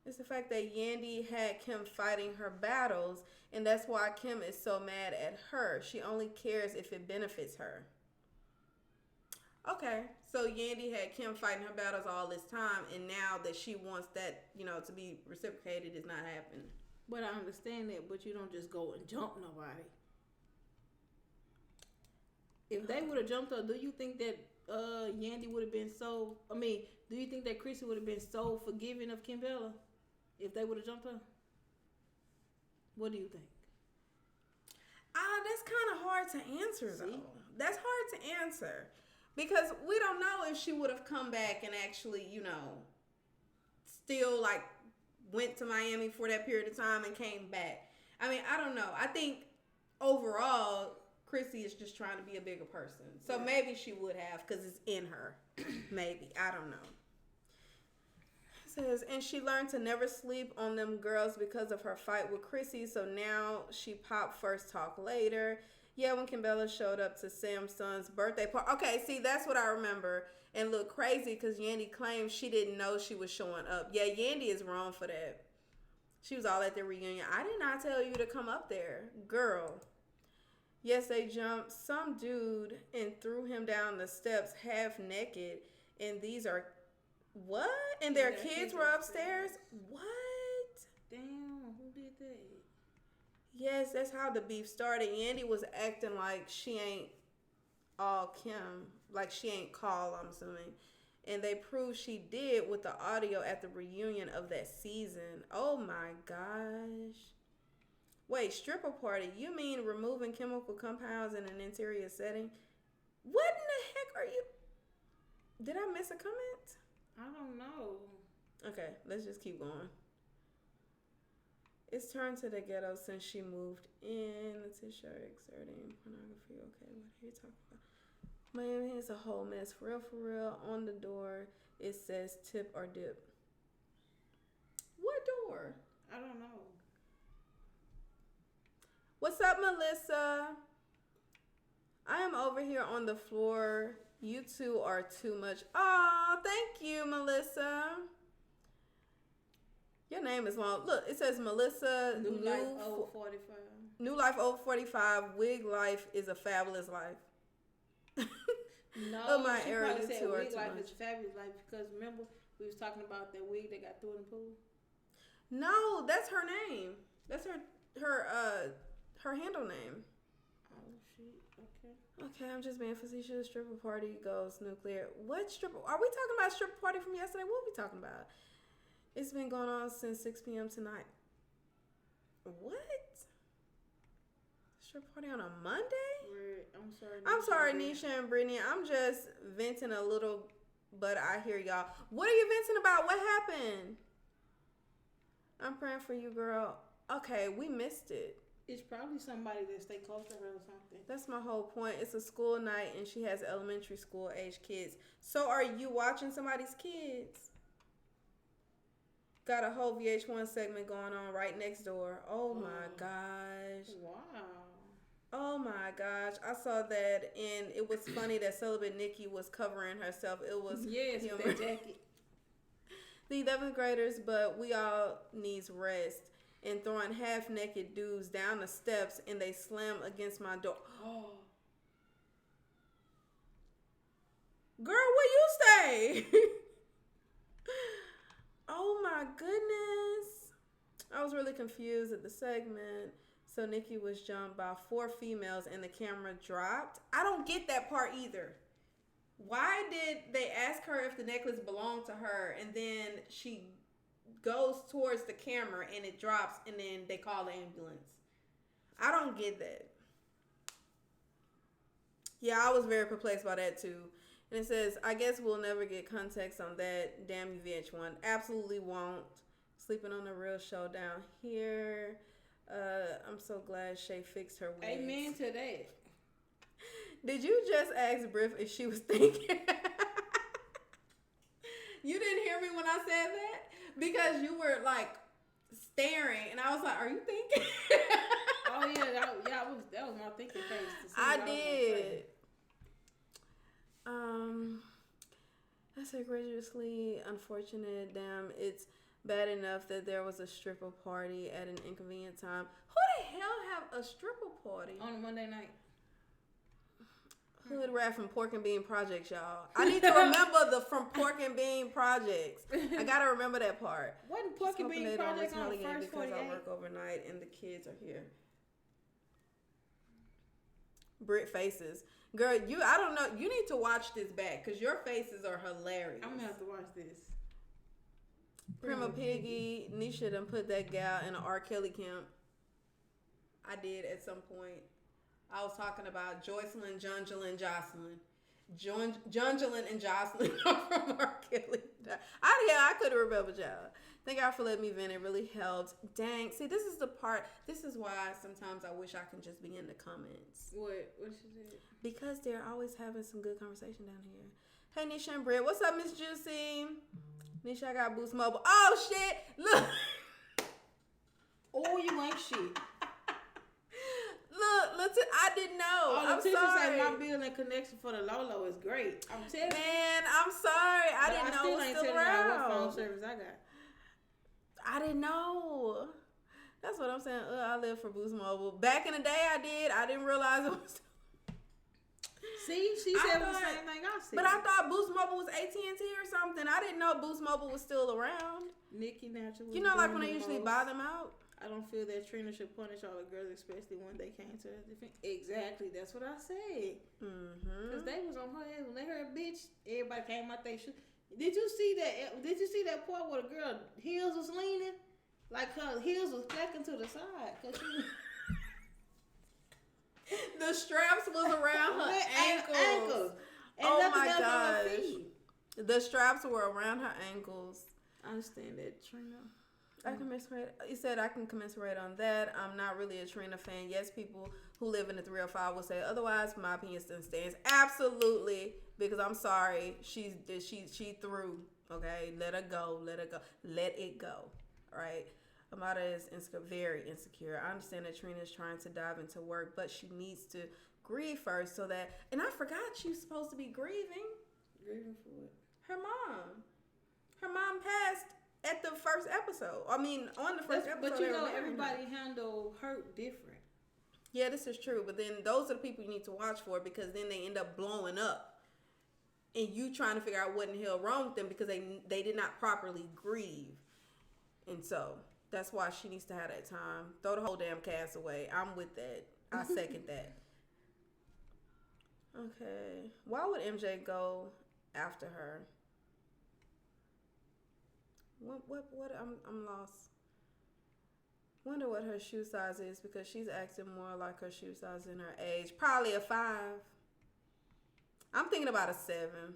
It's the fact that Yandy had Kim fighting her battles, and that's why Kim is so mad at her. She only cares if it benefits her. Okay, so Yandy had Kim fighting her battles all this time, and now that she wants that, to be reciprocated, it's not happening. But I understand that, but you don't just go and jump nobody. If they would have jumped her, do you think that Yandy would have been so... do you think that Chrissy would have been so forgiving of Kimbella if they would have jumped her? What do you think? That's kind of hard to answer, though. That's hard to answer. Because we don't know if she would have come back and actually, you know, still like went to Miami for that period of time and came back. I mean, I don't know. I think overall, Chrissy is just trying to be a bigger person. So maybe she would have because it's in her. Maybe. I don't know. It says, and she learned to never sleep on them girls because of her fight with Chrissy. So now she popped first, talk later. Yeah, when Kimbella showed up to Sam's son's birthday party. Okay, see, that's what I remember. And look crazy because Yandy claimed she didn't know she was showing up. Yeah, Yandy is wrong for that. She was all at the reunion. I did not tell you to come up there. Girl. Yes, they jumped some dude and threw him down the steps half naked. And these are... What? And their kids were upstairs? What? Damn, who did that? Yes, that's how the beef started. Yandy was acting like she ain't all Kim. Like she ain't Call, I'm assuming. And they proved she did with the audio at the reunion of that season. Oh my gosh. Wait, stripper party? You mean removing chemical compounds in an interior setting? What in the heck are you... Did I miss a comment? I don't know. Okay, let's just keep going. It's turned to the ghetto since she moved in. Letitia exerting pornography. Okay, what are you talking about? Miami is a whole mess. For real. On the door, it says tip or dip. What door? I don't know. What's up, Melissa? I am over here on the floor. You two are too much. Aw, thank you, Melissa. Your name is long. Look, it says Melissa. New Life over 45. New Life over 45. Wig life is a fabulous life. No, my she era, probably you said two are wig too life much. is fabulous life because remember we was talking about that wig that got thrown in the pool. No, that's her name. That's her handle name. Oh shit. Okay. Okay, I'm just being facetious. Stripper party goes nuclear. What stripper? Are we talking about stripper party from yesterday? What are we talking about? It's been going on since 6 p.m. tonight. What? Stripper party on a Monday? I'm sorry, Nesha and Brittany. I'm just venting a little, but I hear y'all. What are you venting about? What happened? I'm praying for you, girl. Okay, we missed it. It's probably somebody that stay close to her or something. That's my whole point. It's a school night and she has elementary school age kids. So are you watching somebody's kids? Got a whole VH1 segment going on right next door. Oh my gosh. Wow. Oh my gosh. I saw that and it was funny that celibate Nikki was covering herself. It was yes, with that jacket. The 11th graders, but we all needs rest. And throwing half-naked dudes down the steps, and they slam against my door. Oh. Girl, where you stay? Oh my goodness. I was really confused at the segment. So Nikki was jumped by 4 females, and the camera dropped. I don't get that part either. Why did they ask her if the necklace belonged to her, and then she goes towards the camera and it drops and then they call the ambulance? I don't get that. Yeah, I was very perplexed by that too. And it says, I guess we'll never get context on that. Damn you, VH1. Absolutely won't. Sleeping on the real show down here. I'm so glad Shay fixed her wigs. Amen to that. Did you just ask Briff if she was thinking? You didn't hear me when I said that? Because you were like staring, and I was like, "Are you thinking?" Oh yeah, that was my thinking face. I did. That's egregiously unfortunate. Damn, it's bad enough that there was a stripper party at an inconvenient time. Who the hell have a stripper party on a Monday night? Hood rat from Pork and Bean Projects, y'all. I need to remember the from Pork and Bean Projects. I gotta remember that part. Wasn't Pork and Bean Projects on the first 48? Because I work overnight and the kids are here. Brit faces, girl. I don't know. You need to watch this back because your faces are hilarious. I'm gonna have to watch this. Prima Piggy, Nesha done put that gal in an R. Kelly camp. I did at some point. I was talking about Joycelyn, Jocelyn. Jonjolin and Jocelyn are from R. Kelly. I couldn't remember y'all. Thank y'all for letting me vent. It really helped. Dang. See, this is the part. This is why sometimes I wish I can just be in the comments. What she said? Because they're always having some good conversation down here. Hey, Nesha and Britt. What's up, Miss Juicy? Nesha, I got Boost Mobile. Oh, shit. Look. Oh, you ain't shit. Look, I didn't know. I'm sorry. Say my bill and connection for the Lolo is great. I'm telling you. Man, I'm sorry. I didn't know it was still around. What phone service I got. I didn't know. That's what I'm saying. I live for Boost Mobile. Back in the day, I did. I didn't realize it was. See, she said the same thing I said. But I thought Boost Mobile was AT&T or something. I didn't know Boost Mobile was still around. Nikki naturally. You know, like when they usually buy them out. I don't feel that Trina should punish all the girls, especially when they came to her defense. Exactly, that's what I said. Because they was on her ass when they heard bitch. Everybody came out they shoot. Did you see that? Did you see that part where the girl heels was leaning, like her heels was flecking to the side? Cause she the straps was around her ankles. And oh my gosh, the straps were around her ankles. I understand that, Trina. I commiserate. He said I can commiserate on that. I'm not really a Trina fan. Yes, people who live in the 305 will say otherwise. My opinion still stands. Absolutely, because I'm sorry. She threw. Okay, let her go. Let it go. All right. Amada is very insecure. I understand that Trina is trying to dive into work, but she needs to grieve first so that. And I forgot she's supposed to be grieving. Grieving for what? Her mom. Her mom passed. At the first episode. I mean, on the first episode. But you know, everybody handle hurt different. Yeah, this is true. But then those are the people you need to watch for because then they end up blowing up. And you trying to figure out what in the hell wrong with them because they did not properly grieve. And so, that's why she needs to have that time. Throw the whole damn cast away. I'm with that. I second that. Okay. Why would MJ go after her? What I'm lost. Wonder what her shoe size is because she's acting more like her shoe size in her age. Probably a 5. I'm thinking about a 7.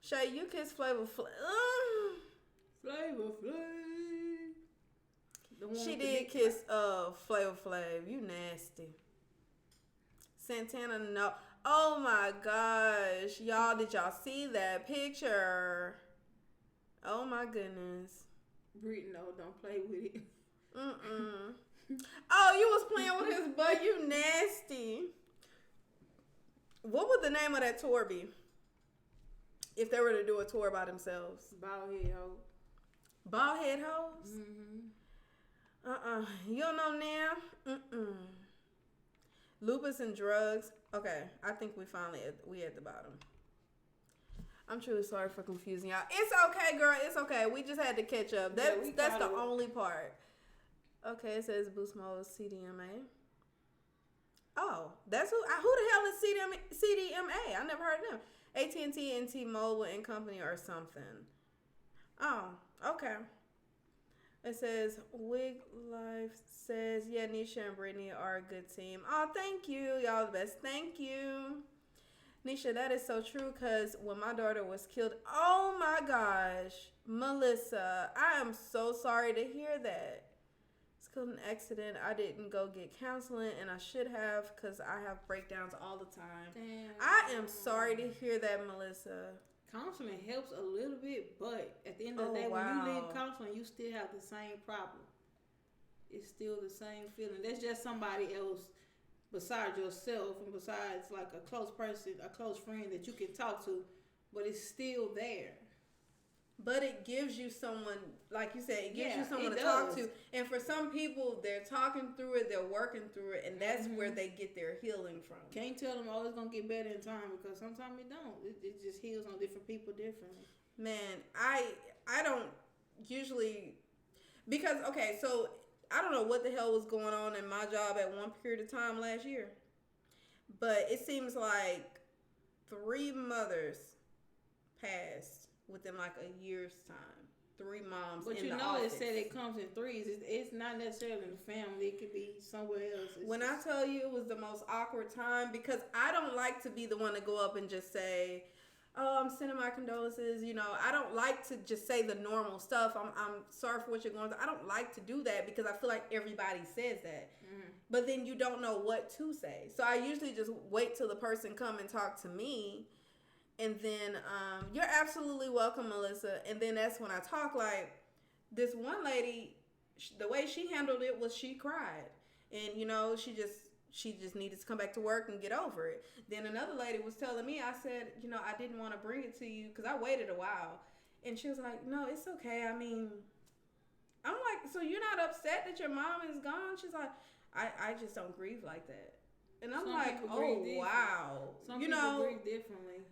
Shay, you kiss Flavor Flav. Flavor Flav. She did kiss Flavor Flav. You nasty. Santana, no. Oh my gosh. Y'all, did y'all see that picture? Oh my goodness. Brit, no, don't play with it. Oh, you was playing with his butt, you nasty. What would the name of that tour be? If they were to do a tour by themselves. Bald head hoe. Bald head hoes? You don't know now? Lupus and drugs. Okay, I think we at the bottom. I'm truly sorry for confusing y'all. It's okay, girl. It's okay. We just had to catch up. That's the only part. Okay, it says Boost Mobile CDMA. Oh, that's who the hell is CDMA? I never heard of them. AT&T and T-Mobile and Company or something. Oh, okay. It says Wig Life says, yeah, Nesha and Brittany are a good team. Oh, thank you. Y'all the best. Thank you. Nesha, that is so true because when my daughter was killed, oh my gosh, Melissa, I am so sorry to hear that. It's killed in an accident. I didn't go get counseling and I should have because I have breakdowns all the time. Damn. I am sorry to hear that, Melissa. Counseling helps a little bit, but at the end of the day, when you leave counseling, you still have the same problem. It's still the same feeling. That's just somebody else besides yourself and besides like a close person, a close friend that you can talk to, but it's still there. But it gives you someone, like you said, it gives you someone to talk to. And for some people, they're talking through it, they're working through it, and that's where they get their healing from. Can't tell them, it's going to get better in time because sometimes it don't. It just heals on different people differently. Man, I don't usually, because, okay, so I don't know what the hell was going on in my job at one period of time last year. But it seems like 3 mothers passed within like a year's time. 3 moms but in the office. But it said it comes in threes. It's not necessarily in the family. It could be somewhere else. When I tell you it was the most awkward time, because I don't like to be the one to go up and just say, oh, I'm sending my condolences. You know, I don't like to just say the normal stuff. I'm sorry for what you're going through. I don't like to do that because I feel like everybody says that. Mm-hmm. But then you don't know what to say. So I usually just wait till the person come and talk to me. And then you're absolutely welcome, Melissa. And then that's when I talk. Like, this one lady, the way she handled it was she cried. And, you know, she just needed to come back to work and get over it. Then another lady was telling me, I said, you know, I didn't want to bring it to you because I waited a while. And she was like, no, it's okay. I mean, I'm like, so you're not upset that your mom is gone? She's like, I just don't grieve like that. And I'm like, oh, wow. Some people grieve differently.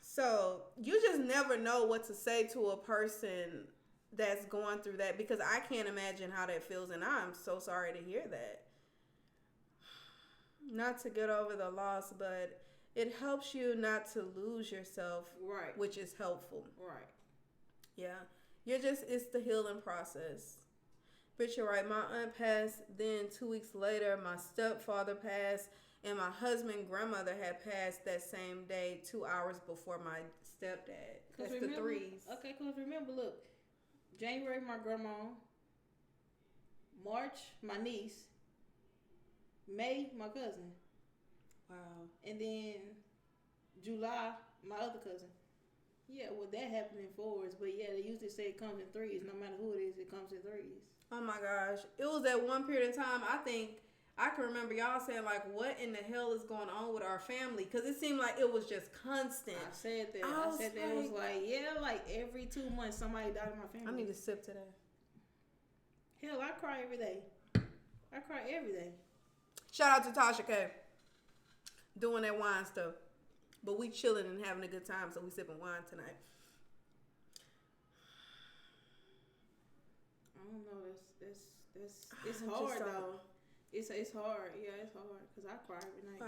So you just never know what to say to a person that's going through that, because I can't imagine how that feels. And I'm so sorry to hear that. Not to get over the loss, but it helps you not to lose yourself, right? Which is helpful, right? Yeah, it's the healing process. But you're right. My aunt passed. Then 2 weeks later, my stepfather passed, and my husband's grandmother had passed that same day, 2 hours before my stepdad. That's the threes. Okay, because remember, look, January my grandma, March my niece. May, my cousin. Wow. And then July, my other cousin. Yeah, well, that happened in fours. But yeah, they usually say it comes in threes. No matter who it is, it comes in threes. Oh my gosh. It was that one period of time, I think, I can remember y'all saying, like, what in the hell is going on with our family? Because it seemed like it was just constant. I said that. It was like, yeah, like every 2 months somebody died in my family. I need to sip to that. Hell, I cry every day. I cry every day. Shout out to Tasha K. Doing that wine stuff. But we chilling and having a good time, so we sipping wine tonight. I don't know. It's hard though. It's hard. Yeah, it's hard because I cry every night.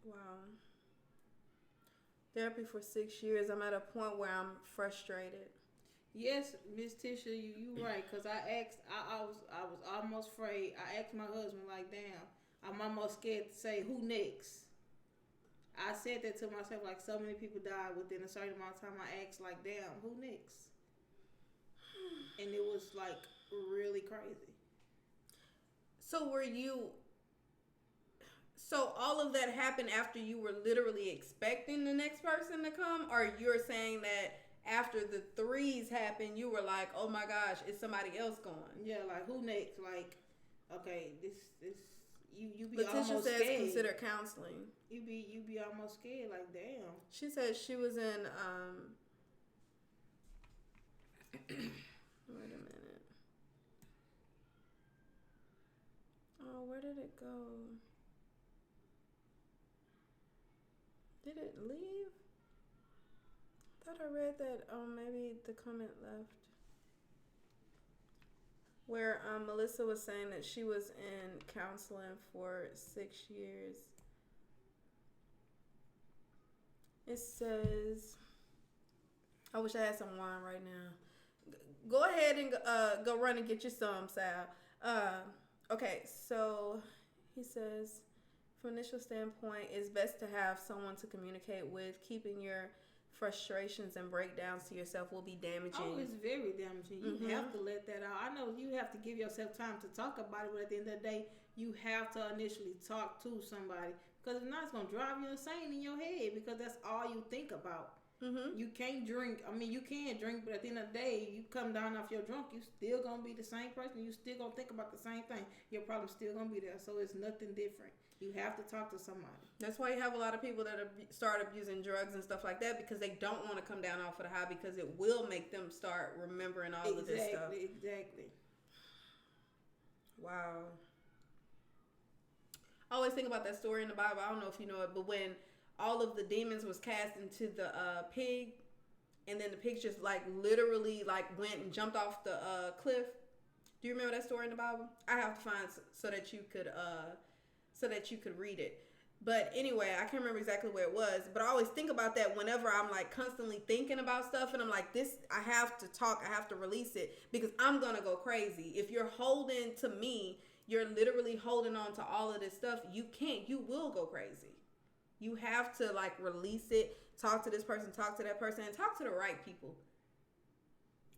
Wow. Therapy for 6 years. I'm at a point where I'm frustrated. Yes, Miss Tisha, you right. Cause I was almost afraid. I asked my husband, like, damn, I'm almost scared to say who next. I said that to myself, like, so many people died within a certain amount of time. I asked, like, damn, who next? And it was like really crazy. So So all of that happened after you were literally expecting the next person to come, or you're saying that after the threes happened, you were like, "Oh my gosh, is somebody else going?" Yeah, like who next? Like, okay, this you be Letitia almost says scared. Consider counseling. You be almost scared. Like, damn. She said she was in. Wait a minute. Oh, where did it go? Did it leave? I thought I read that. Maybe the comment left. Where Melissa was saying that she was in counseling for 6 years. It says, I wish I had some wine right now. Go ahead and go run and get you some, Sal. Okay, so he says, from initial standpoint, it's best to have someone to communicate with. Keeping your frustrations and breakdowns to yourself will be damaging. Oh, it's very damaging. You have to let that out. I know you have to give yourself time to talk about it, but at the end of the day, you have to initially talk to somebody. Because if not, it's going to drive you insane in your head because that's all you think about. Mm-hmm. You can't drink. I mean, you can drink, but at the end of the day, you come down off your drunk, you still going to be the same person. You still going to think about the same thing. Your problem's still going to be there. So it's nothing different. You have to talk to somebody. That's why you have a lot of people that start abusing drugs and stuff like that because they don't want to come down off of the high because it will make them start remembering all of this stuff. Exactly. Wow. I always think about that story in the Bible. I don't know if you know it, but when all of the demons was cast into the pig, and then the pig just like literally like went and jumped off the cliff. Do you remember that story in the Bible? I have to find so that you could read it. But anyway, I can't remember exactly where it was. But I always think about that whenever I'm like constantly thinking about stuff. And I'm like, this, I have to talk. I have to release it because I'm going to go crazy. If you're holding to me, you're literally holding on to all of this stuff. You can't. You will go crazy. You have to like release it. Talk to this person. Talk to that person. And talk to the right people.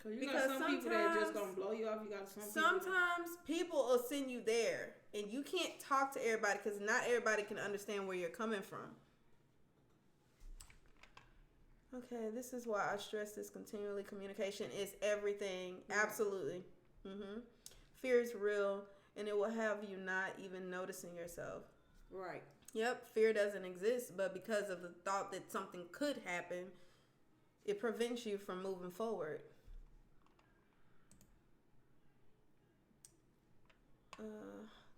Because some people that are just going to blow you off. You got sometimes people will send you there. And you can't talk to everybody because not everybody can understand where you're coming from. Okay, this is why I stress this continually. Communication is everything. Mm-hmm. Absolutely. Mm-hmm. Fear is real, and it will have you not even noticing yourself. Right. Yep, fear doesn't exist, but because of the thought that something could happen, it prevents you from moving forward.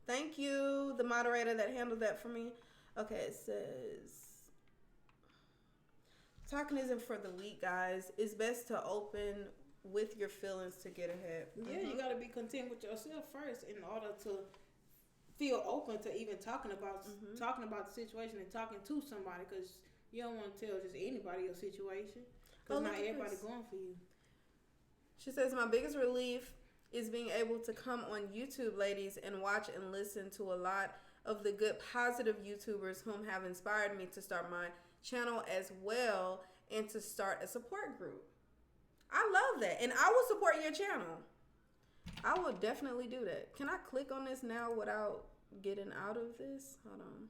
Thank you, the moderator that handled that for me. Okay, it says, talking isn't for the weak, guys. It's best to open with your feelings to get ahead. Yeah, you got to be content with yourself first in order to feel open to even talking about the situation and talking to somebody, because you don't want to tell just anybody your situation because not everybody going for you. She says, my biggest relief is being able to come on YouTube, ladies, and watch and listen to a lot of the good, positive YouTubers whom have inspired me to start my channel as well and to start a support group. I love that. And I will support your channel. I will definitely do that. Can I click on this now without getting out of this? Hold on.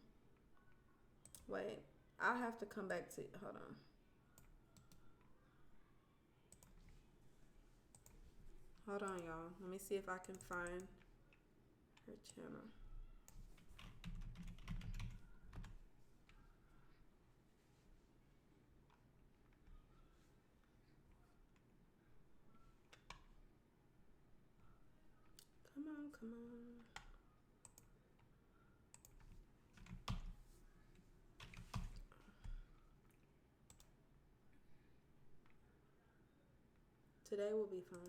Wait. I'll have to come back to... Hold on. Hold on, y'all. Let me see if I can find her channel. Come on, come on. Today will be fun.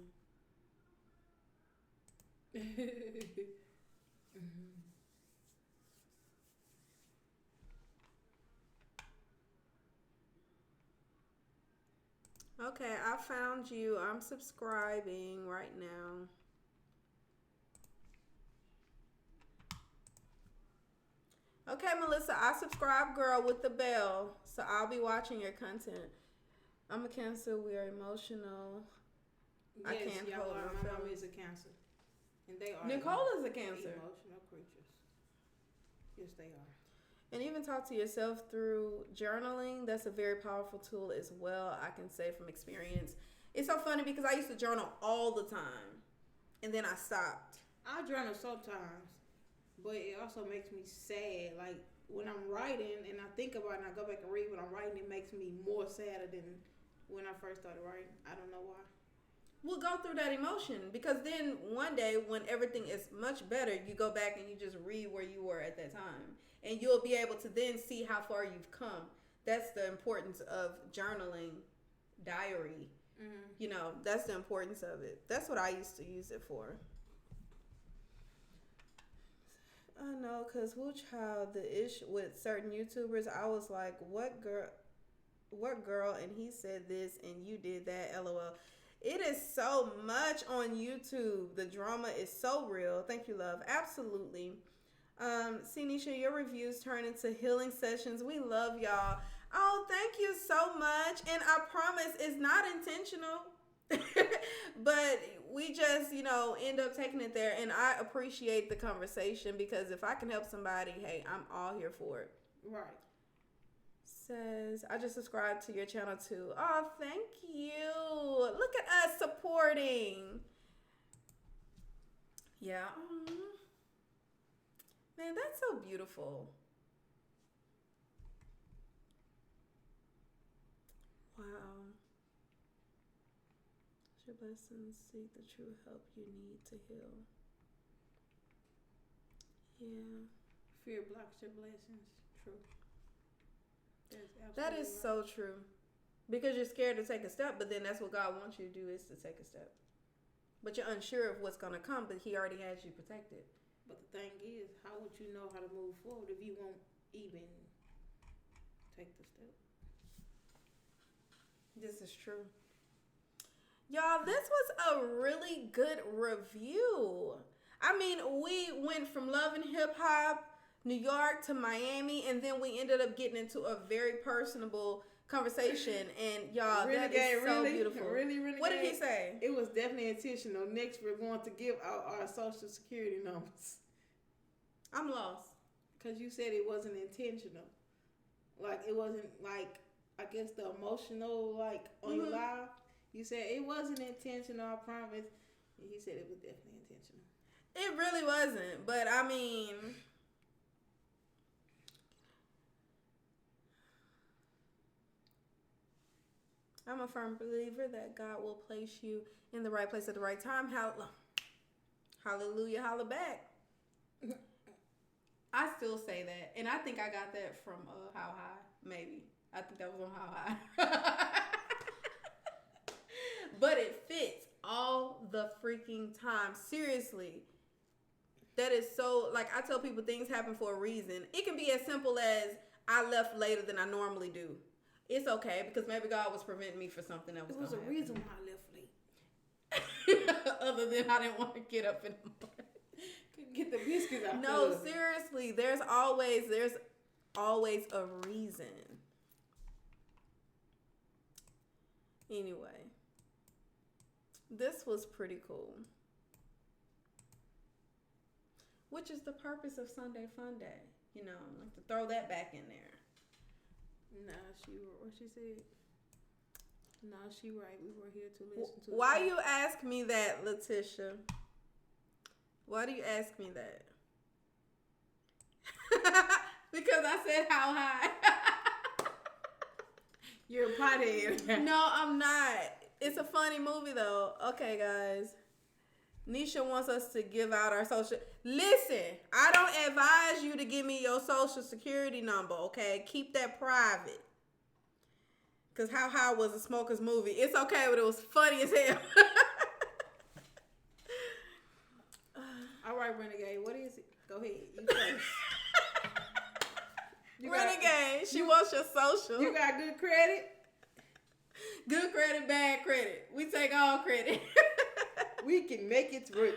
Okay, I found you. I'm subscribing right now. Okay, Melissa, I subscribe, girl, with the bell, so I'll be watching your content. I'm a Cancer. We are emotional. Yes, I can't hold my mom is a Cancer. And they are. Nicole is a Cancer. Emotional creatures. Yes, they are. And even talk to yourself through journaling. That's a very powerful tool as well, I can say from experience. It's so funny because I used to journal all the time. And then I stopped. I journal sometimes. But it also makes me sad. Like, when I'm writing and I think about it and I go back and read what I'm writing, it makes me more sadder than when I first started writing. I don't know why. We'll go through that emotion because then one day when everything is much better, you go back and you just read where you were at that time. And you'll be able to then see how far you've come. That's the importance of journaling, diary. Mm-hmm. You know, that's the importance of it. That's what I used to use it for. I know, because child, the issue with certain YouTubers, I was like, what girl, and he said this, and you did that, LOL. It is so much on YouTube. The drama is so real. Thank you, love. Absolutely. See, Nesha, your reviews turn into healing sessions. We love y'all. Oh, thank you so much. And I promise it's not intentional. But we just, end up taking it there. And I appreciate the conversation because if I can help somebody, hey, I'm all here for it. Right. Says, I just subscribed to your channel too. Oh, thank you. Look at us supporting. Yeah. Man, that's so beautiful. Wow. Your blessings, seek the true help you need to heal. Yeah. Fear blocks your blessings. True. That is right. So true. Because you're scared to take a step, but then that's what God wants you to do is to take a step. But you're unsure of what's going to come, but he already has you protected. But the thing is, how would you know how to move forward if you won't even take the step. This is true. Y'all, this was a really good review. I mean, we went from Love and Hip Hop, New York to Miami, and then we ended up getting into a very personable conversation. And y'all, Renegade, that is so beautiful. Really, what did he say? It was definitely intentional. Next, we're going to give out our social security numbers. I'm lost. Because you said it wasn't intentional. Like, it wasn't, like, I guess the emotional, like, on your live. You said it wasn't intentional, I promise. And he said it was definitely intentional. It really wasn't. But, I mean, I'm a firm believer that God will place you in the right place at the right time. Hallelujah, holla back. I still say that. And I think I got that from How High, maybe. I think that was on How High. But it fits all the freaking time. Seriously. That is so, like, I tell people things happen for a reason. It can be as simple as I left later than I normally do. It's okay, because maybe God was preventing me for something that was going to happen. There was a reason why I left late. Other than I didn't want to get up in the morning. Couldn't get the biscuits out. No, seriously. There's always a reason. Anyway. This was pretty cool. Which is the purpose of Sunday Fun Day. You know, like to throw that back in there. What she said? No, she right. We were here to listen to. Why you ask me that, Letitia? Why do you ask me that? Because I said How High. You're a pothead. No, I'm not. It's a funny movie, though. Okay, guys. Nesha wants us to give out our social. Listen, I don't advise you to give me your social security number, okay? Keep that private. Because How High was a smoker's movie. It's okay, but it was funny as hell. All right, Renegade. What is it? Go ahead. You first. Renegade, she wants your social. You got good credit? Good credit, bad credit. We take all credit. We can make it work.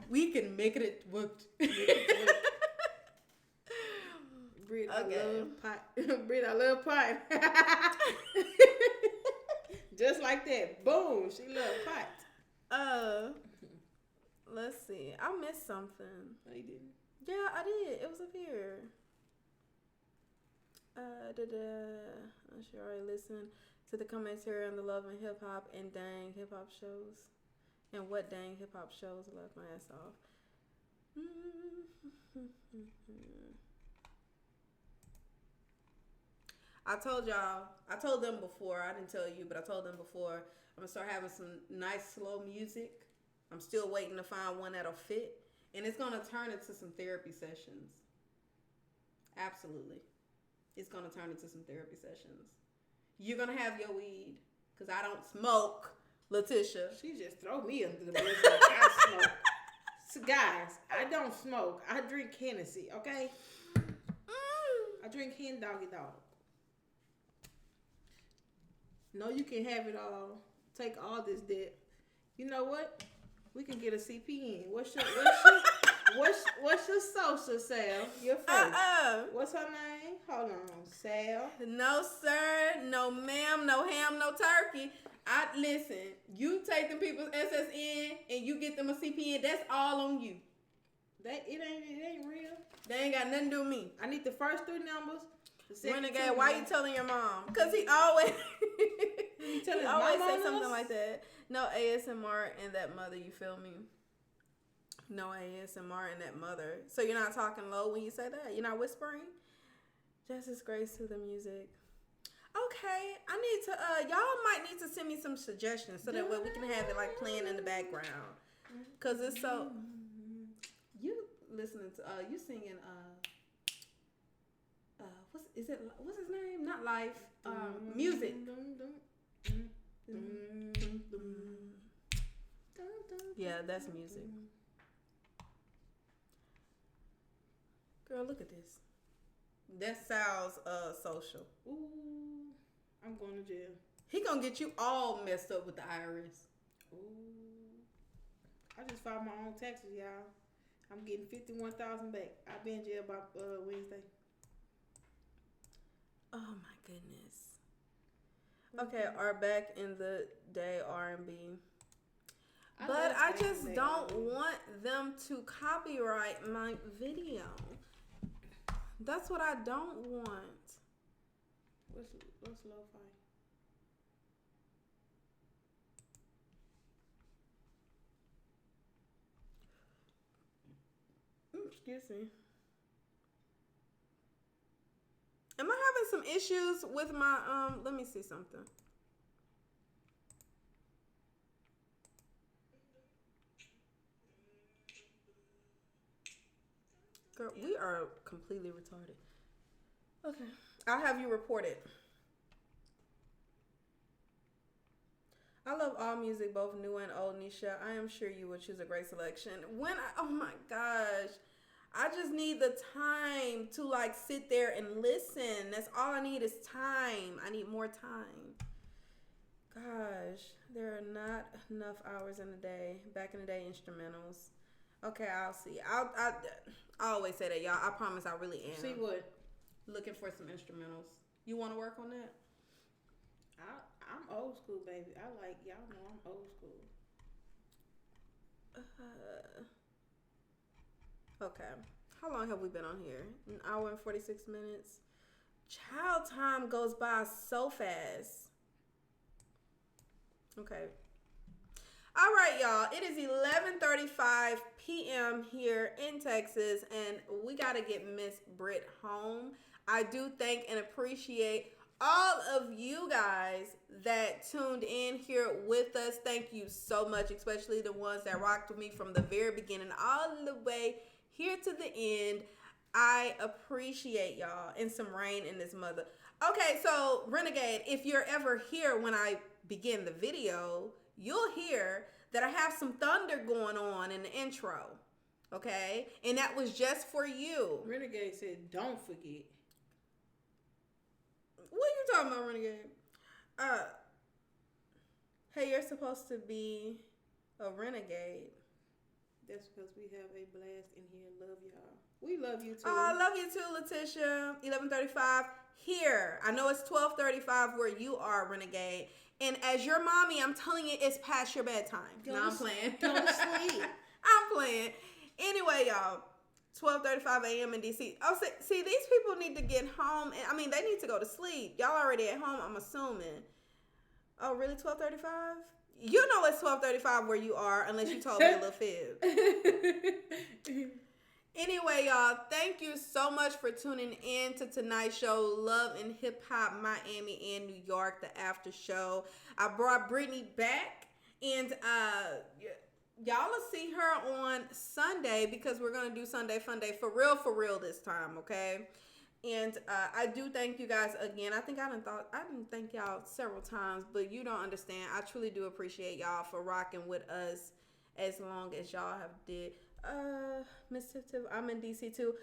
We can make it work. Britt, okay. I love pot. Britt, I love pot. Just like that. Boom. She love pot. Let's see. I missed something. No, you didn't? Yeah, I did. It was up here. I should already listen to the commentary on the Love and Hip Hop and Dang Hip Hop shows. And what Dang Hip Hop shows left my ass off. I told them before, I didn't tell you, but I told them before, I'm going to start having some nice slow music. I'm still waiting to find one that'll fit. And it's going to turn into some therapy sessions. Absolutely. It's going to turn into some therapy sessions. You're going to have your weed, because I don't smoke, Letitia. She just throw me under the bus like I smoke. So guys, I don't smoke. I drink Hennessy, okay? I drink Hen Doggy Dog. No, you can have it all. Take all this debt. You know what? We can get a CPN. What's your social, Sal? Your first. What's her name? Hold on, Sal. No sir, no ma'am, no ham, no turkey. Listen. You take them people's SSN and you get them a CPN. That's all on you. It ain't real. They ain't got nothing to do with me. I need the first 3 numbers. Renegade, why you telling your mom? Because he always say something like that. No ASMR in that mother, you feel me? No ASMR in that mother. So you're not talking low when you say that? You're not whispering? Justice grace to the music. Okay, I need to, y'all might need to send me some suggestions so that way we can have it like playing in the background. Because it's so, you listening to, you singing, what's his name? Not Life. Music. Yeah, that's music. Girl, look at this. That sounds social. Ooh, I'm going to jail. He gonna get you all messed up with the IRS. Ooh, I just filed my own taxes, y'all. I'm getting 51,000 back. I'll be in jail by Wednesday. Oh my goodness. Okay, our back in the day R&B. But I just don't want them to copyright my video. That's what I don't want. What's lo-fi? Excuse me. Am I having some issues with my let me see something. Girl, we are completely retarded. Okay. I'll have you report it. I love all music, both new and old, Nesha. I am sure you will choose a great selection. Oh my gosh. I just need the time to like sit there and listen. That's all I need is time. I need more time. Gosh, there are not enough hours in a day. Back in the day, instrumentals. Okay, I'll see. I always say that, y'all. I promise I really am. See what? Looking for some instrumentals. You want to work on that? I'm old school, baby. Y'all know I'm old school. Okay. How long have we been on here? An hour and 46 minutes. Child time goes by so fast. Okay. All right, y'all. It is 11:35 p.m. here in Texas, and we got to get Miss Britt home. I do thank and appreciate all of you guys that tuned in here with us. Thank you so much, especially the ones that rocked with me from the very beginning all the way here to the end. I appreciate y'all. And some rain in this mother. Okay, so Renegade, if you're ever here when I begin the video, you'll hear that I have some thunder going on in the intro. Okay? And that was just for you. Renegade said, don't forget. What are you talking about, Renegade? Hey, you're supposed to be a renegade. That's because we have a blast in here. Love y'all. We love you too. Oh, I love you too, Letitia. 11:35 here. I know it's 12:35 where you are, Renegade. And as your mommy, I'm telling you, it's past your bedtime. No, I'm playing. Don't sleep. I'm playing. Anyway, y'all. 12:35 a.m. in D.C. Oh, see, these people need to get home. And I mean, they need to go to sleep. Y'all already at home, I'm assuming. Oh, really? 12:35? You know it's 12:35 where you are, unless you told me a little fib. Anyway, y'all, thank you so much for tuning in to tonight's show, Love and Hip Hop Miami and New York, the after show. I brought Brittany back, and y'all will see her on Sunday because we're going to do Sunday Fun Day for real this time, okay? And I do thank you guys again. I didn't thank y'all several times, but you don't understand. I truly do appreciate y'all for rocking with us as long as y'all have did. Miss Tiff, I'm in DC too.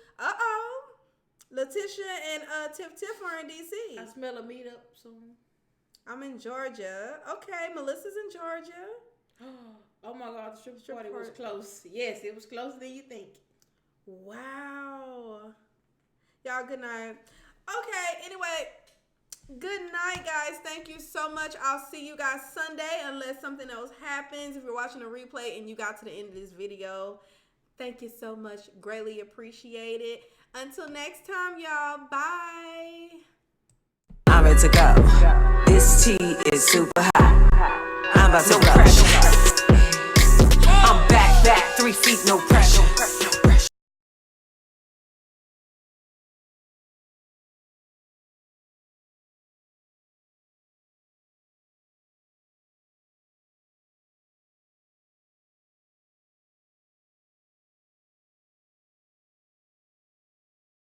Letitia and Tiff are in DC. I smell a meetup soon. I'm in Georgia. Okay, Melissa's in Georgia. Oh my God, the strip party was close. Yes, it was closer than you think. Wow. Y'all, good night. Okay, anyway, good night, guys. Thank you so much. I'll see you guys Sunday unless something else happens. If you're watching a replay and you got to the end of this video, thank you so much. Greatly appreciate it. Until next time, y'all. Bye. I'm ready to go. This tea is super hot. I'm about to rush. I'm back, 3 feet, no pressure.